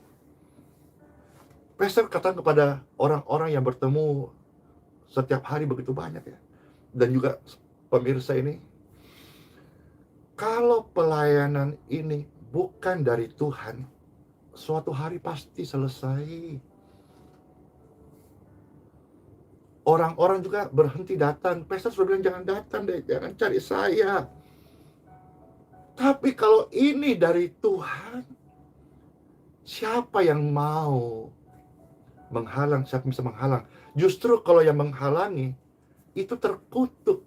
Pastor katakan kepada orang-orang yang bertemu setiap hari begitu banyak ya. Dan juga pemirsa ini, kalau pelayanan ini bukan dari Tuhan, suatu hari pasti selesai. Orang-orang juga berhenti datang. Pastor sudah bilang jangan datang deh, jangan cari saya. Tapi kalau ini dari Tuhan, siapa yang mau menghalang? Siapa bisa menghalang? Justru kalau yang menghalangi itu terkutuk.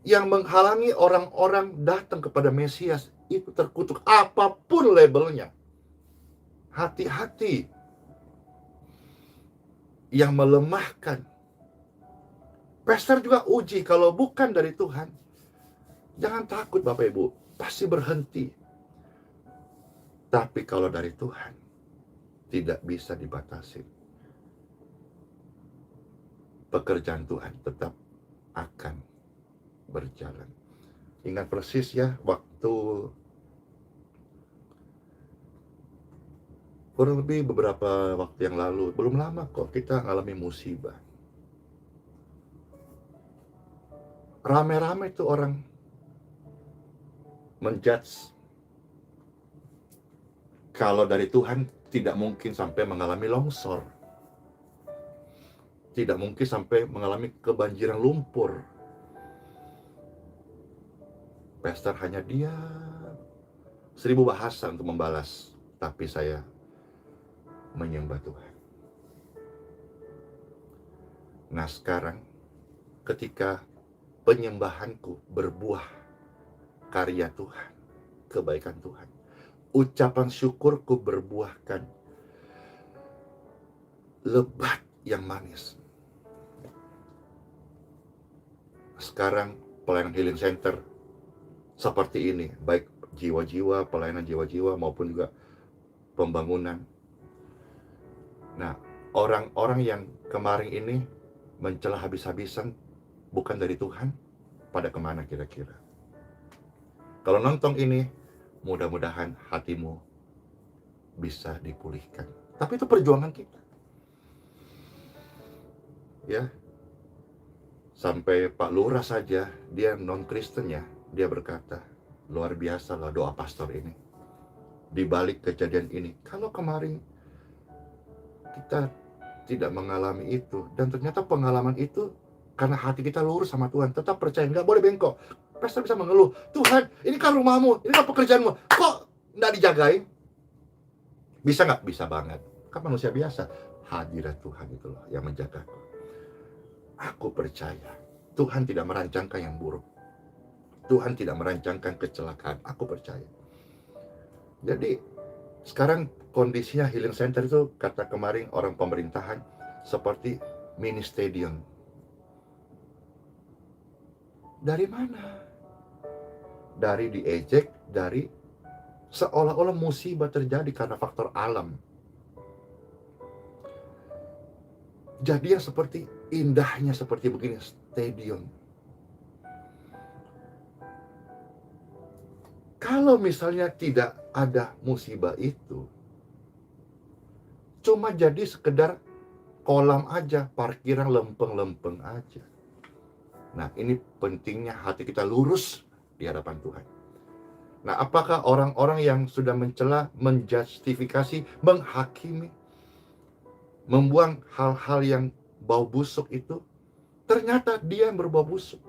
Yang menghalangi orang-orang datang kepada Mesias itu terkutuk, apapun labelnya. Hati-hati. Yang melemahkan. Pastor juga uji, kalau bukan dari Tuhan, jangan takut Bapak Ibu, pasti berhenti. Tapi kalau dari Tuhan, tidak bisa dibatasi. Pekerjaan Tuhan tetap akan berjalan. Ingat persis ya, waktu kurang lebih beberapa waktu yang lalu, belum lama kok kita ngalami musibah. Rame-rame tuh orang menjudge. Kalau dari Tuhan tidak mungkin sampai mengalami longsor. Tidak mungkin sampai mengalami kebanjiran lumpur. Pastor hanya diam. 1000 bahasa untuk membalas. Tapi saya menyembah Tuhan. Nah sekarang, ketika penyembahanku berbuah karya Tuhan, kebaikan Tuhan, ucapan syukurku berbuahkan lebat yang manis. Sekarang pelayanan Healing Center seperti ini, baik jiwa-jiwa, pelayanan jiwa-jiwa maupun juga pembangunan. Nah, orang-orang yang kemarin ini mencela habis-habisan bukan dari Tuhan, pada kemana kira-kira? Kalau nonton ini, mudah-mudahan hatimu bisa dipulihkan. Tapi itu perjuangan kita. Ya. Sampai Pak Lurah saja, dia non-Kristen ya, dia berkata, luar biasa lah doa pastor ini. Di balik kejadian ini, kalau kemarin kita tidak mengalami itu, dan ternyata pengalaman itu karena hati kita lurus sama Tuhan, tetap percaya, nggak boleh bengkok. Pastor bisa mengeluh, Tuhan, ini kan rumahmu, ini kan pekerjaanmu, kok nggak dijagain? Bisa nggak? Bisa banget. Kan manusia biasa. Hadirat Tuhan itu loh yang menjagaku. Aku percaya Tuhan tidak merancangkan yang buruk. Tuhan tidak merancangkan kecelakaan. Aku percaya. Jadi sekarang kondisinya Healing Center itu, kata kemarin orang pemerintahan, seperti mini stadium. Dari mana? Dari diejek, dari seolah-olah musibah terjadi karena faktor alam. Jadi yang seperti indahnya seperti begini, stadium. Kalau misalnya tidak ada musibah itu, cuma jadi sekedar kolam aja, parkiran lempeng-lempeng aja. Nah, ini pentingnya hati kita lurus di hadapan Tuhan. Nah, apakah orang-orang yang sudah mencela, menjustifikasi, menghakimi, membuang hal-hal yang bau busuk itu, ternyata dia yang berbau busuk.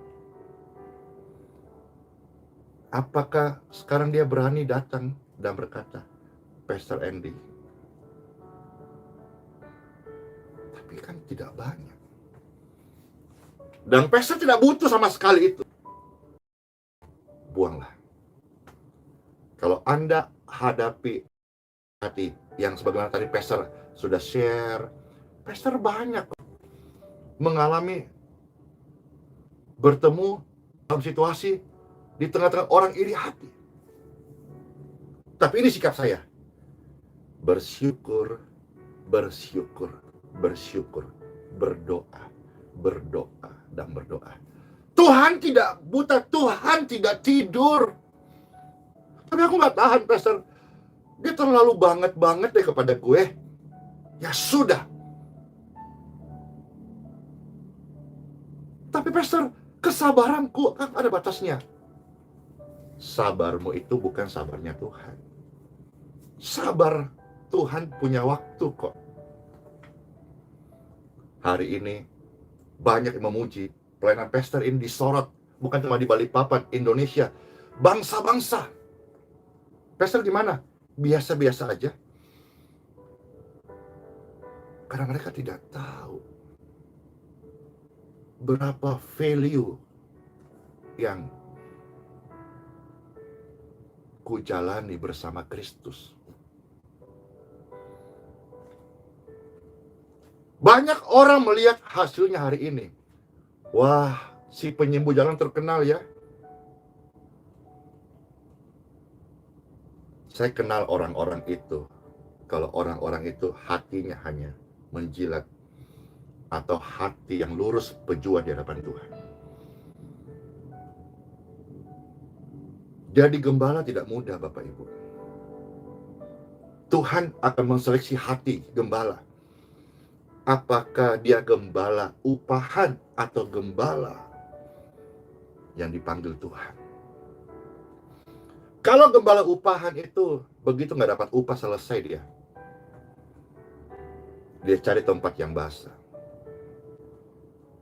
Apakah sekarang dia berani datang dan berkata, Pastor Andy? Tapi kan tidak banyak. Dan Pastor tidak butuh sama sekali itu. Buanglah. Kalau Anda hadapi hati yang sebagaimana tadi Pastor sudah share, Pastor banyak mengalami bertemu dalam situasi di tengah-tengah orang iri hati. Tapi ini sikap saya. Bersyukur bersyukur, bersyukur, berdoa, berdoa, dan berdoa. Tuhan tidak buta, Tuhan tidak tidur. Tapi aku gak tahan, Pastor. Dia terlalu banget deh kepada gue. Ya sudah. Tapi Pastor, kesabaranku kan ada batasnya. Sabarmu itu bukan sabarnya Tuhan. Sabar Tuhan punya waktu kok. Hari ini banyak yang memuji pelayanan Pastor ini disorot. Bukan cuma di Balikpapan, Indonesia, bangsa-bangsa. Pastor gimana? Biasa-biasa aja. Karena mereka tidak tahu berapa value yang ku jalani bersama Kristus. Banyak orang melihat hasilnya hari ini. Wah, si penyembuh jalan terkenal ya. Saya kenal orang-orang itu. Kalau orang-orang itu hatinya hanya menjilat atau hati yang lurus pejuang di hadapan Tuhan. Jadi gembala tidak mudah, Bapak Ibu. Tuhan akan menseleksi hati gembala. Apakah dia gembala upahan atau gembala yang dipanggil Tuhan? Kalau gembala upahan itu begitu nggak dapat upah selesai dia cari tempat yang basah.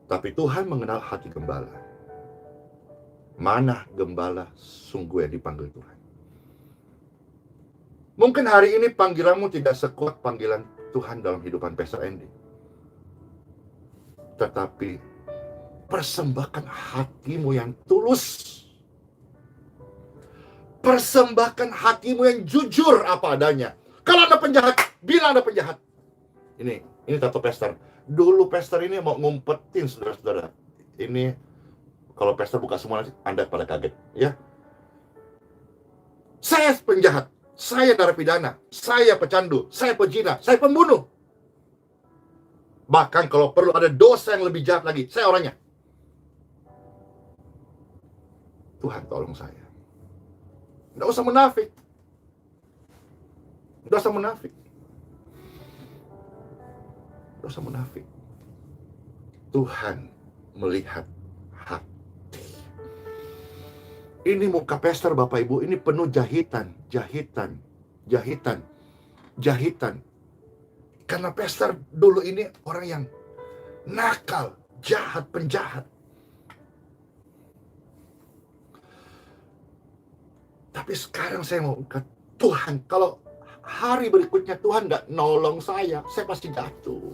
Tapi Tuhan mengenal hati gembala. Mana gembala sungguh yang dipanggil Tuhan? Mungkin hari ini panggilanmu tidak sekuat panggilan Tuhan dalam hidupan Pastor Andy. Tetapi persembahkan hatimu yang tulus. Persembahkan hatimu yang jujur apa adanya. Kalau ada penjahat, bilang ada penjahat. Ini tato Pastor. Dulu Pastor ini mau ngumpetin saudara-saudara. Ini kalau Pastor buka semua nanti Anda pada kaget, ya. Saya penjahat, saya narapidana, saya pecandu, saya pezina, saya pembunuh. Bahkan kalau perlu ada dosa yang lebih jahat lagi, saya orangnya. Tuhan tolong saya. Nggak usah munafik. Nggak usah munafik. Nggak usah munafik. Tuhan melihat hati. Ini muka Pastor Bapak Ibu, ini penuh jahitan. Karena Pastor dulu ini orang yang nakal, jahat, penjahat. Tapi sekarang saya mau ke Tuhan, kalau hari berikutnya Tuhan nggak nolong saya pasti jatuh.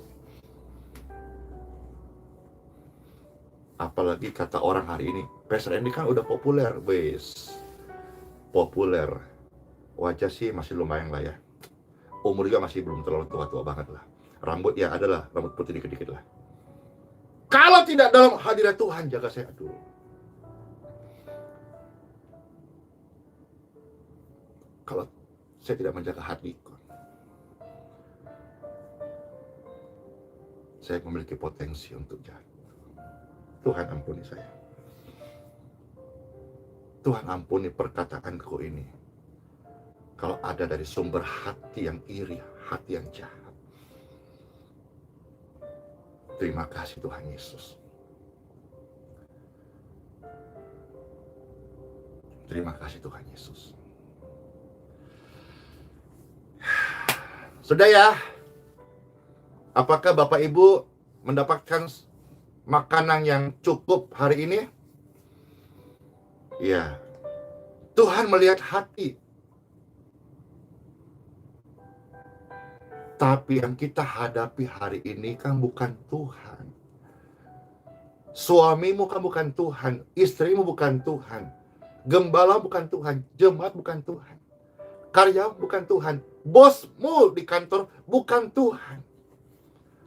Apalagi kata orang hari ini, Pastor Andy kan udah populer, populer. Wajah sih masih lumayan lah ya. Umur juga masih belum terlalu tua-tua banget lah. Rambut ya adalah rambut putih dikit-dikit lah. Kalau tidak dalam hadirat Tuhan, jaga saya. Aduh. Kalau saya tidak menjaga hatiku, saya memiliki potensi untuk jahat. Tuhan ampuni saya. Tuhan ampuni perkataanku ini. Kalau ada dari sumber hati yang iri, hati yang jahat. Terima kasih Tuhan Yesus. Terima kasih Tuhan Yesus. Sudah ya? Apakah Bapak Ibu mendapatkan makanan yang cukup hari ini? Ya. Tuhan melihat hati. Tapi yang kita hadapi hari ini kan bukan Tuhan. Suamimu kan bukan Tuhan, istrimu bukan Tuhan, gembala bukan Tuhan, jemaat bukan Tuhan, karya bukan Tuhan, bosmu di kantor bukan Tuhan,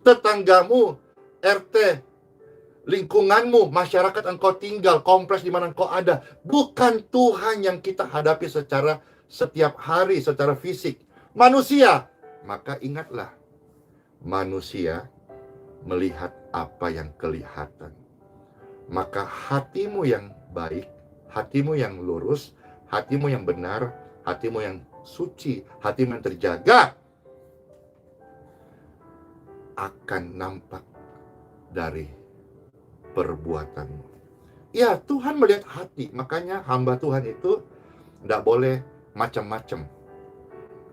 tetanggamu, RT, lingkunganmu, masyarakat engkau tinggal, kompleks di mana engkau ada, bukan Tuhan yang kita hadapi secara setiap hari, secara fisik. Manusia. Maka ingatlah, Manusia melihat apa yang kelihatan. Maka hatimu yang baik, hatimu yang lurus, hatimu yang benar, hatimu yang suci, hatimu yang terjaga akan nampak dari perbuatanmu. Ya, Tuhan melihat hati. Makanya hamba Tuhan itu tidak boleh macam-macam.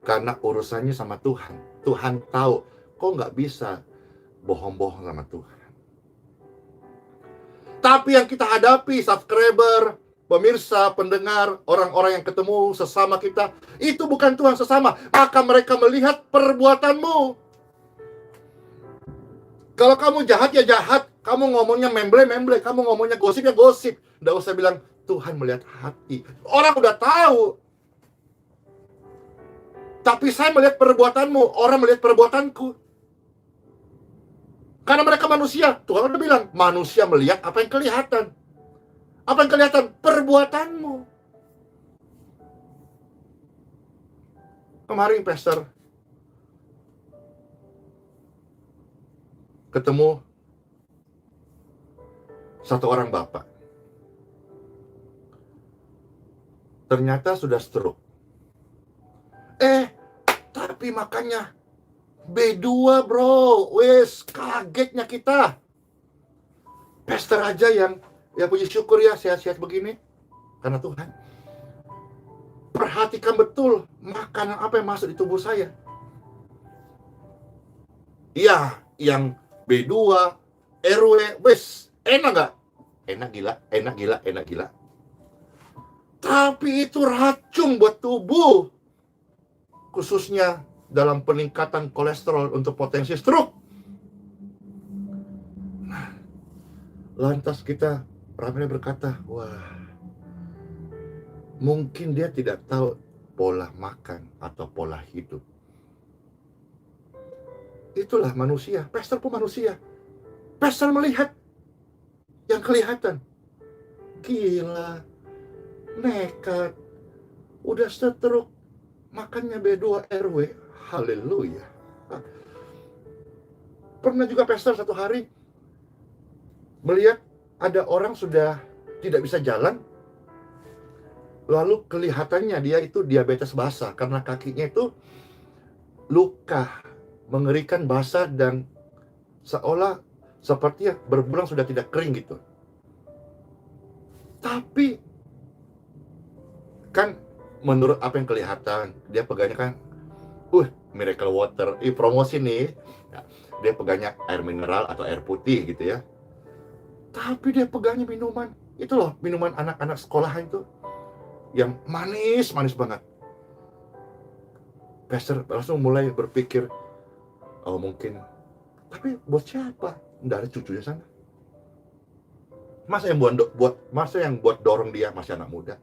Karena urusannya sama Tuhan. Tuhan tahu, kok nggak bisa bohong-bohong sama Tuhan. Tapi yang kita hadapi, subscriber, pemirsa, pendengar, orang-orang yang ketemu sesama kita, itu bukan Tuhan sesama. Maka mereka melihat perbuatanmu. Kalau kamu jahat ya jahat, kamu ngomongnya memble-memble, kamu ngomongnya gosip ya gosip. Nggak usah bilang Tuhan melihat hati. Orang udah tahu. Tapi saya melihat perbuatanmu, orang melihat perbuatanku. Karena mereka manusia. Tuhan udah bilang, manusia melihat apa yang kelihatan. Apa yang kelihatan? Perbuatanmu. Kemarin pastor ketemu satu orang bapak. Ternyata sudah stroke. Tapi makanya B2 bro, wes kagetnya kita. Pastor aja yang ya puji syukur ya sehat-sehat begini karena Tuhan. Perhatikan betul makanan apa yang masuk di tubuh saya. Iya, yang B2, RW, wes enak gak? Enak gila, enak gila, enak gila. Tapi itu racun buat tubuh. Khususnya dalam peningkatan kolesterol untuk potensi stroke. Nah, lantas kita ramai berkata, wah, mungkin dia tidak tahu pola makan atau pola hidup. Itulah manusia, pastor pun manusia. Pastor melihat yang kelihatan. Gila, nekat, udah stroke, makannya B2 RW. Haleluya. Pernah juga pastor satu hari melihat ada orang sudah tidak bisa jalan, lalu kelihatannya dia itu diabetes basah karena kakinya itu luka, mengerikan basah dan seolah sepertinya berbulan sudah tidak kering gitu. Tapi kan menurut apa yang kelihatan, dia pegangnya kan miracle water, promosi nih. Dia pegangnya air mineral atau air putih gitu ya. Tapi dia pegangnya minuman, itu loh minuman anak-anak sekolahan itu yang manis banget. Pastor langsung mulai berpikir, oh mungkin, tapi buat siapa? Nggak ada cucunya sana. Masa yang buat dorong dia masih anak muda.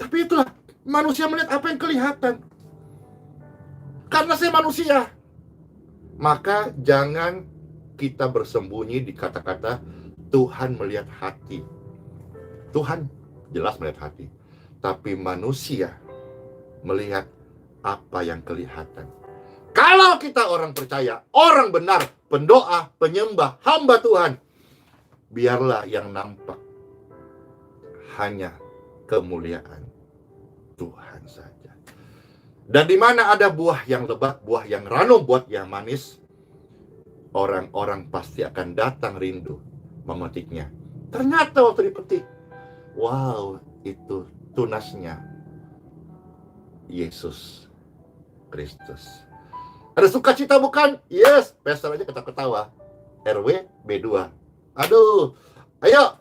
Tapi itulah, manusia melihat apa yang kelihatan. Karena saya manusia, maka jangan kita bersembunyi di kata-kata Tuhan melihat hati. Tuhan jelas melihat hati, tapi manusia melihat apa yang kelihatan. Kalau kita orang percaya, orang benar, pendoa, penyembah, hamba Tuhan, biarlah yang nampak hanya kemuliaan Tuhan saja. Dan di mana ada buah yang lebat, buah yang ranum, buah yang manis, orang-orang pasti akan datang rindu memetiknya. Ternyata waktu dipetik, wow, itu tunasnya Yesus Kristus. Ada sukacita bukan? Yes, pastor aja ketawa-ketawa. RW B2. Aduh, ayo,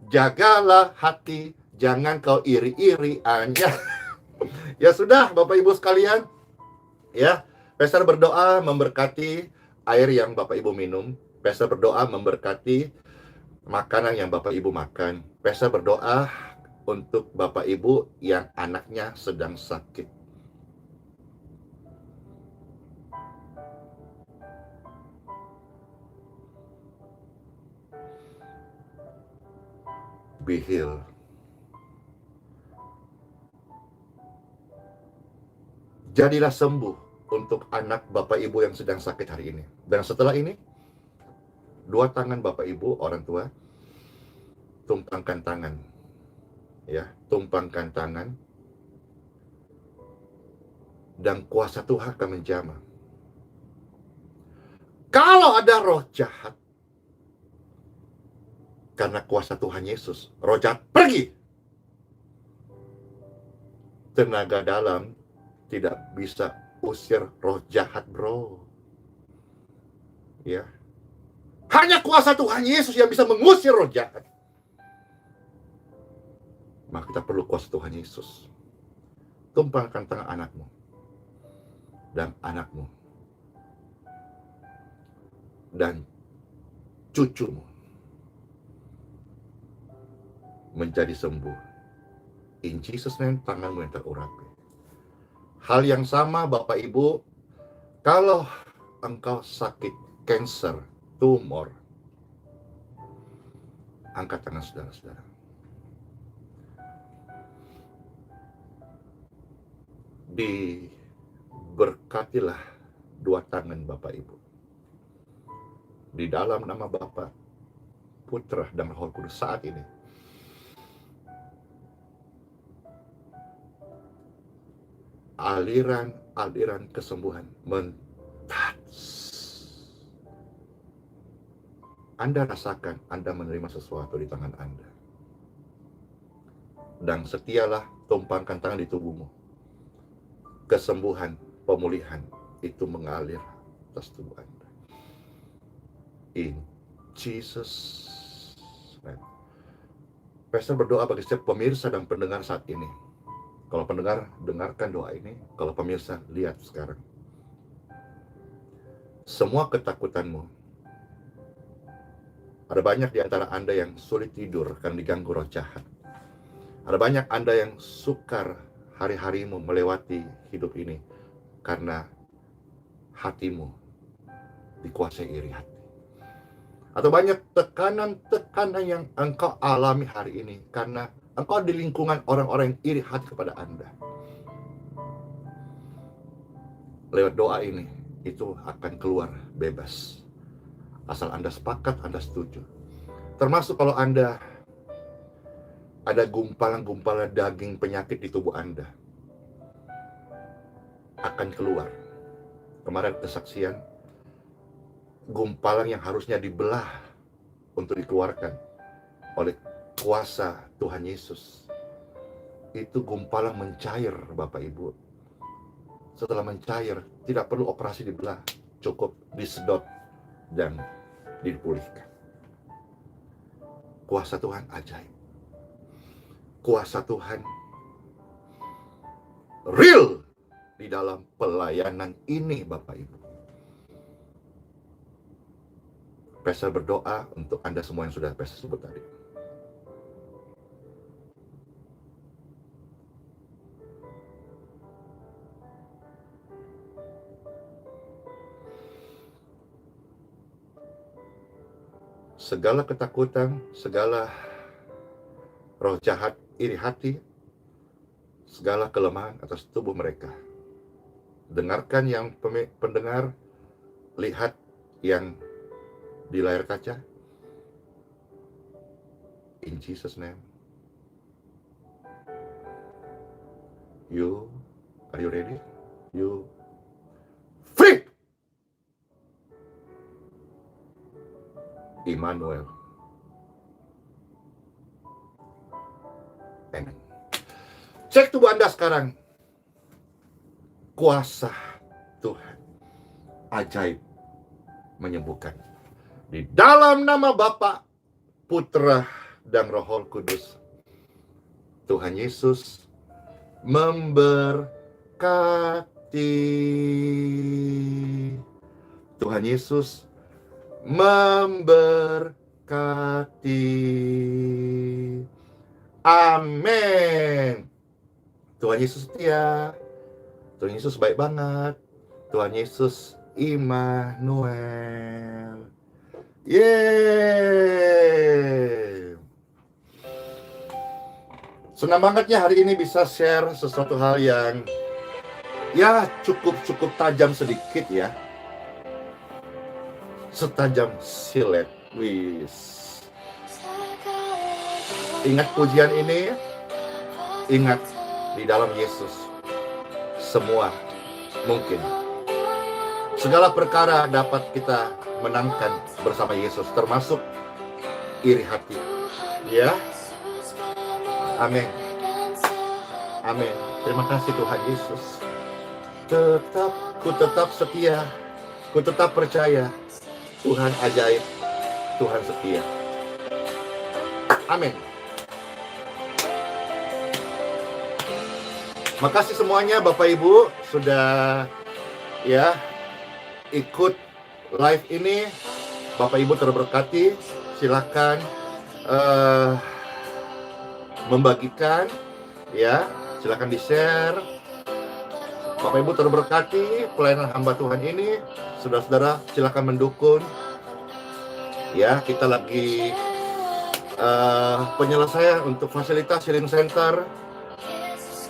jagalah hati, jangan kau iri-iri aja. Ya sudah, Bapak Ibu sekalian, ya, pastor berdoa memberkati air yang Bapak Ibu minum. Pastor berdoa memberkati makanan yang Bapak Ibu makan. Pastor berdoa untuk Bapak Ibu yang anaknya sedang sakit. Be healed. Jadilah sembuh untuk anak Bapak Ibu yang sedang sakit hari ini. Dan setelah ini, dua tangan Bapak Ibu, orang tua, tumpangkan tangan. Ya, tumpangkan tangan. Dan kuasa Tuhan akan menjamah. Kalau ada roh jahat, karena kuasa Tuhan Yesus, roh jahat pergi. Tenaga dalam tidak bisa usir roh jahat, bro. Ya. Hanya kuasa Tuhan Yesus yang bisa mengusir roh jahat. Maka kita perlu kuasa Tuhan Yesus. Tumpangkan tangan anakmu dan anakmu dan cucumu menjadi sembuh. In Jesus name, tanganmu yang terurapi. Hal yang sama Bapak Ibu, kalau engkau sakit kanker, tumor, angkat tangan saudara-saudara. Diberkatilah dua tangan Bapak Ibu. Di dalam nama Bapa, Putra, dan Roh Kudus saat ini. Aliran kesembuhan mentas. Anda rasakan Anda menerima sesuatu di tangan Anda. Dan setialah tumpangkan tangan di tubuhmu. Kesembuhan, pemulihan itu mengalir atas tubuh Anda. In Jesus name. Pastor berdoa bagi setiap pemirsa dan pendengar saat ini. Kalau pendengar, dengarkan doa ini. Kalau pemirsa, lihat sekarang. Semua ketakutanmu. Ada banyak di antara Anda yang sulit tidur karena diganggu roh jahat. Ada banyak Anda yang sukar hari-harimu melewati hidup ini karena hatimu dikuasai iri hati. Atau banyak tekanan-tekanan yang engkau alami hari ini karena engkau di lingkungan orang-orang yang iri hati kepada Anda. Lewat doa ini, itu akan keluar bebas. Asal Anda sepakat, Anda setuju. Termasuk kalau Anda ada gumpalan-gumpalan daging penyakit di tubuh Anda, akan keluar. Kemarin kesaksian, gumpalan yang harusnya dibelah untuk dikeluarkan oleh kuasa Tuhan Yesus, itu gumpalan mencair Bapak Ibu. Setelah mencair, tidak perlu operasi dibelah, cukup disedot dan dipulihkan. Kuasa Tuhan ajaib. Kuasa Tuhan real di dalam pelayanan ini Bapak Ibu. Pastor berdoa untuk Anda semua yang sudah Pastor sebut tadi. Segala ketakutan, segala roh jahat, iri hati, segala kelemahan atas tubuh mereka. Dengarkan yang pendengar, lihat yang di layar kaca. In Jesus name. Are you ready? You free! Immanuel. Amen. Cek tubuh Anda sekarang. Kuasa Tuhan ajaib menyembuhkan. Di dalam nama Bapa, Putra, dan Roh Kudus. Tuhan Yesus memberkati. Tuhan Yesus memberkati. Amin. Tuhan Yesus setia. Tuhan Yesus baik banget. Tuhan Yesus Immanuel. Yeay. Senang banget ya hari ini bisa share sesuatu hal yang ya cukup tajam sedikit ya, setajam silet. Wis. Ingat pujian ini, ingat di dalam Yesus semua mungkin. Segala perkara dapat kita menangkan bersama Yesus, termasuk iri hati. Ya. Amin. Amin. Terima kasih Tuhan Yesus. Ku tetap setia. Ku tetap percaya. Tuhan ajaib. Tuhan setia. Amin. Makasih semuanya Bapak Ibu sudah ya ikut live ini. Bapak Ibu terberkati. Silakan membagikan ya, silakan di-share. Bapak Ibu terberkati pelayanan hamba Tuhan ini. Saudara-saudara silakan mendukung. Ya, kita lagi penyelesaian untuk fasilitas healing center.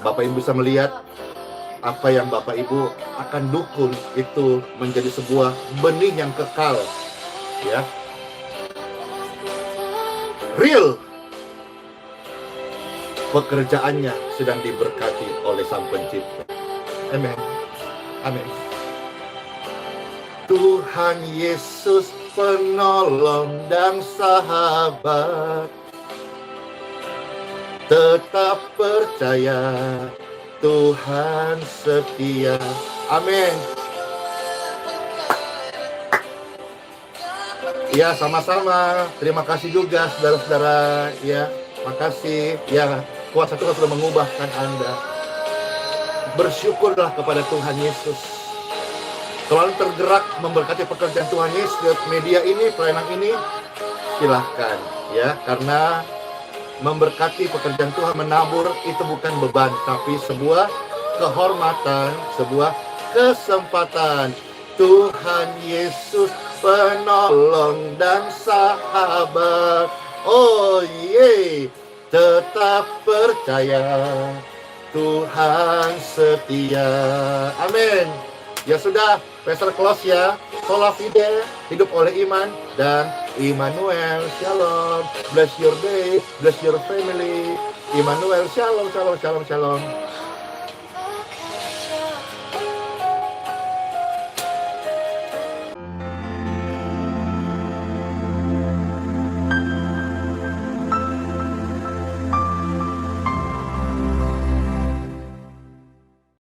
Bapak Ibu bisa melihat apa yang Bapak Ibu akan dukung itu menjadi sebuah benih yang kekal. Ya. Real. Pekerjaannya sedang diberkati oleh Sang Pencipta. Amin. Amin. Tuhan Yesus penolong dan sahabat, tetap percaya Tuhan setia. Amin. Ya, sama-sama. Terima kasih juga saudara-saudara. Ya, makasih. Ya, kuasa Tuhan sudah mengubahkan Anda. Bersyukurlah kepada Tuhan Yesus. Selalu tergerak memberkati pekerjaan Tuhan Yesus. Media ini, pelayanan ini, silahkan. Ya, karena memberkati pekerjaan Tuhan, menabur itu bukan beban, tapi sebuah kehormatan, sebuah kesempatan. Tuhan Yesus penolong dan sahabat. Oh ye, tetap percaya Tuhan setia. Amin. Ya sudah, Pastor close ya. Sola fide, hidup oleh iman, dan Immanuel. Shalom. Bless your day, bless your family. Immanuel, shalom, shalom, shalom, shalom.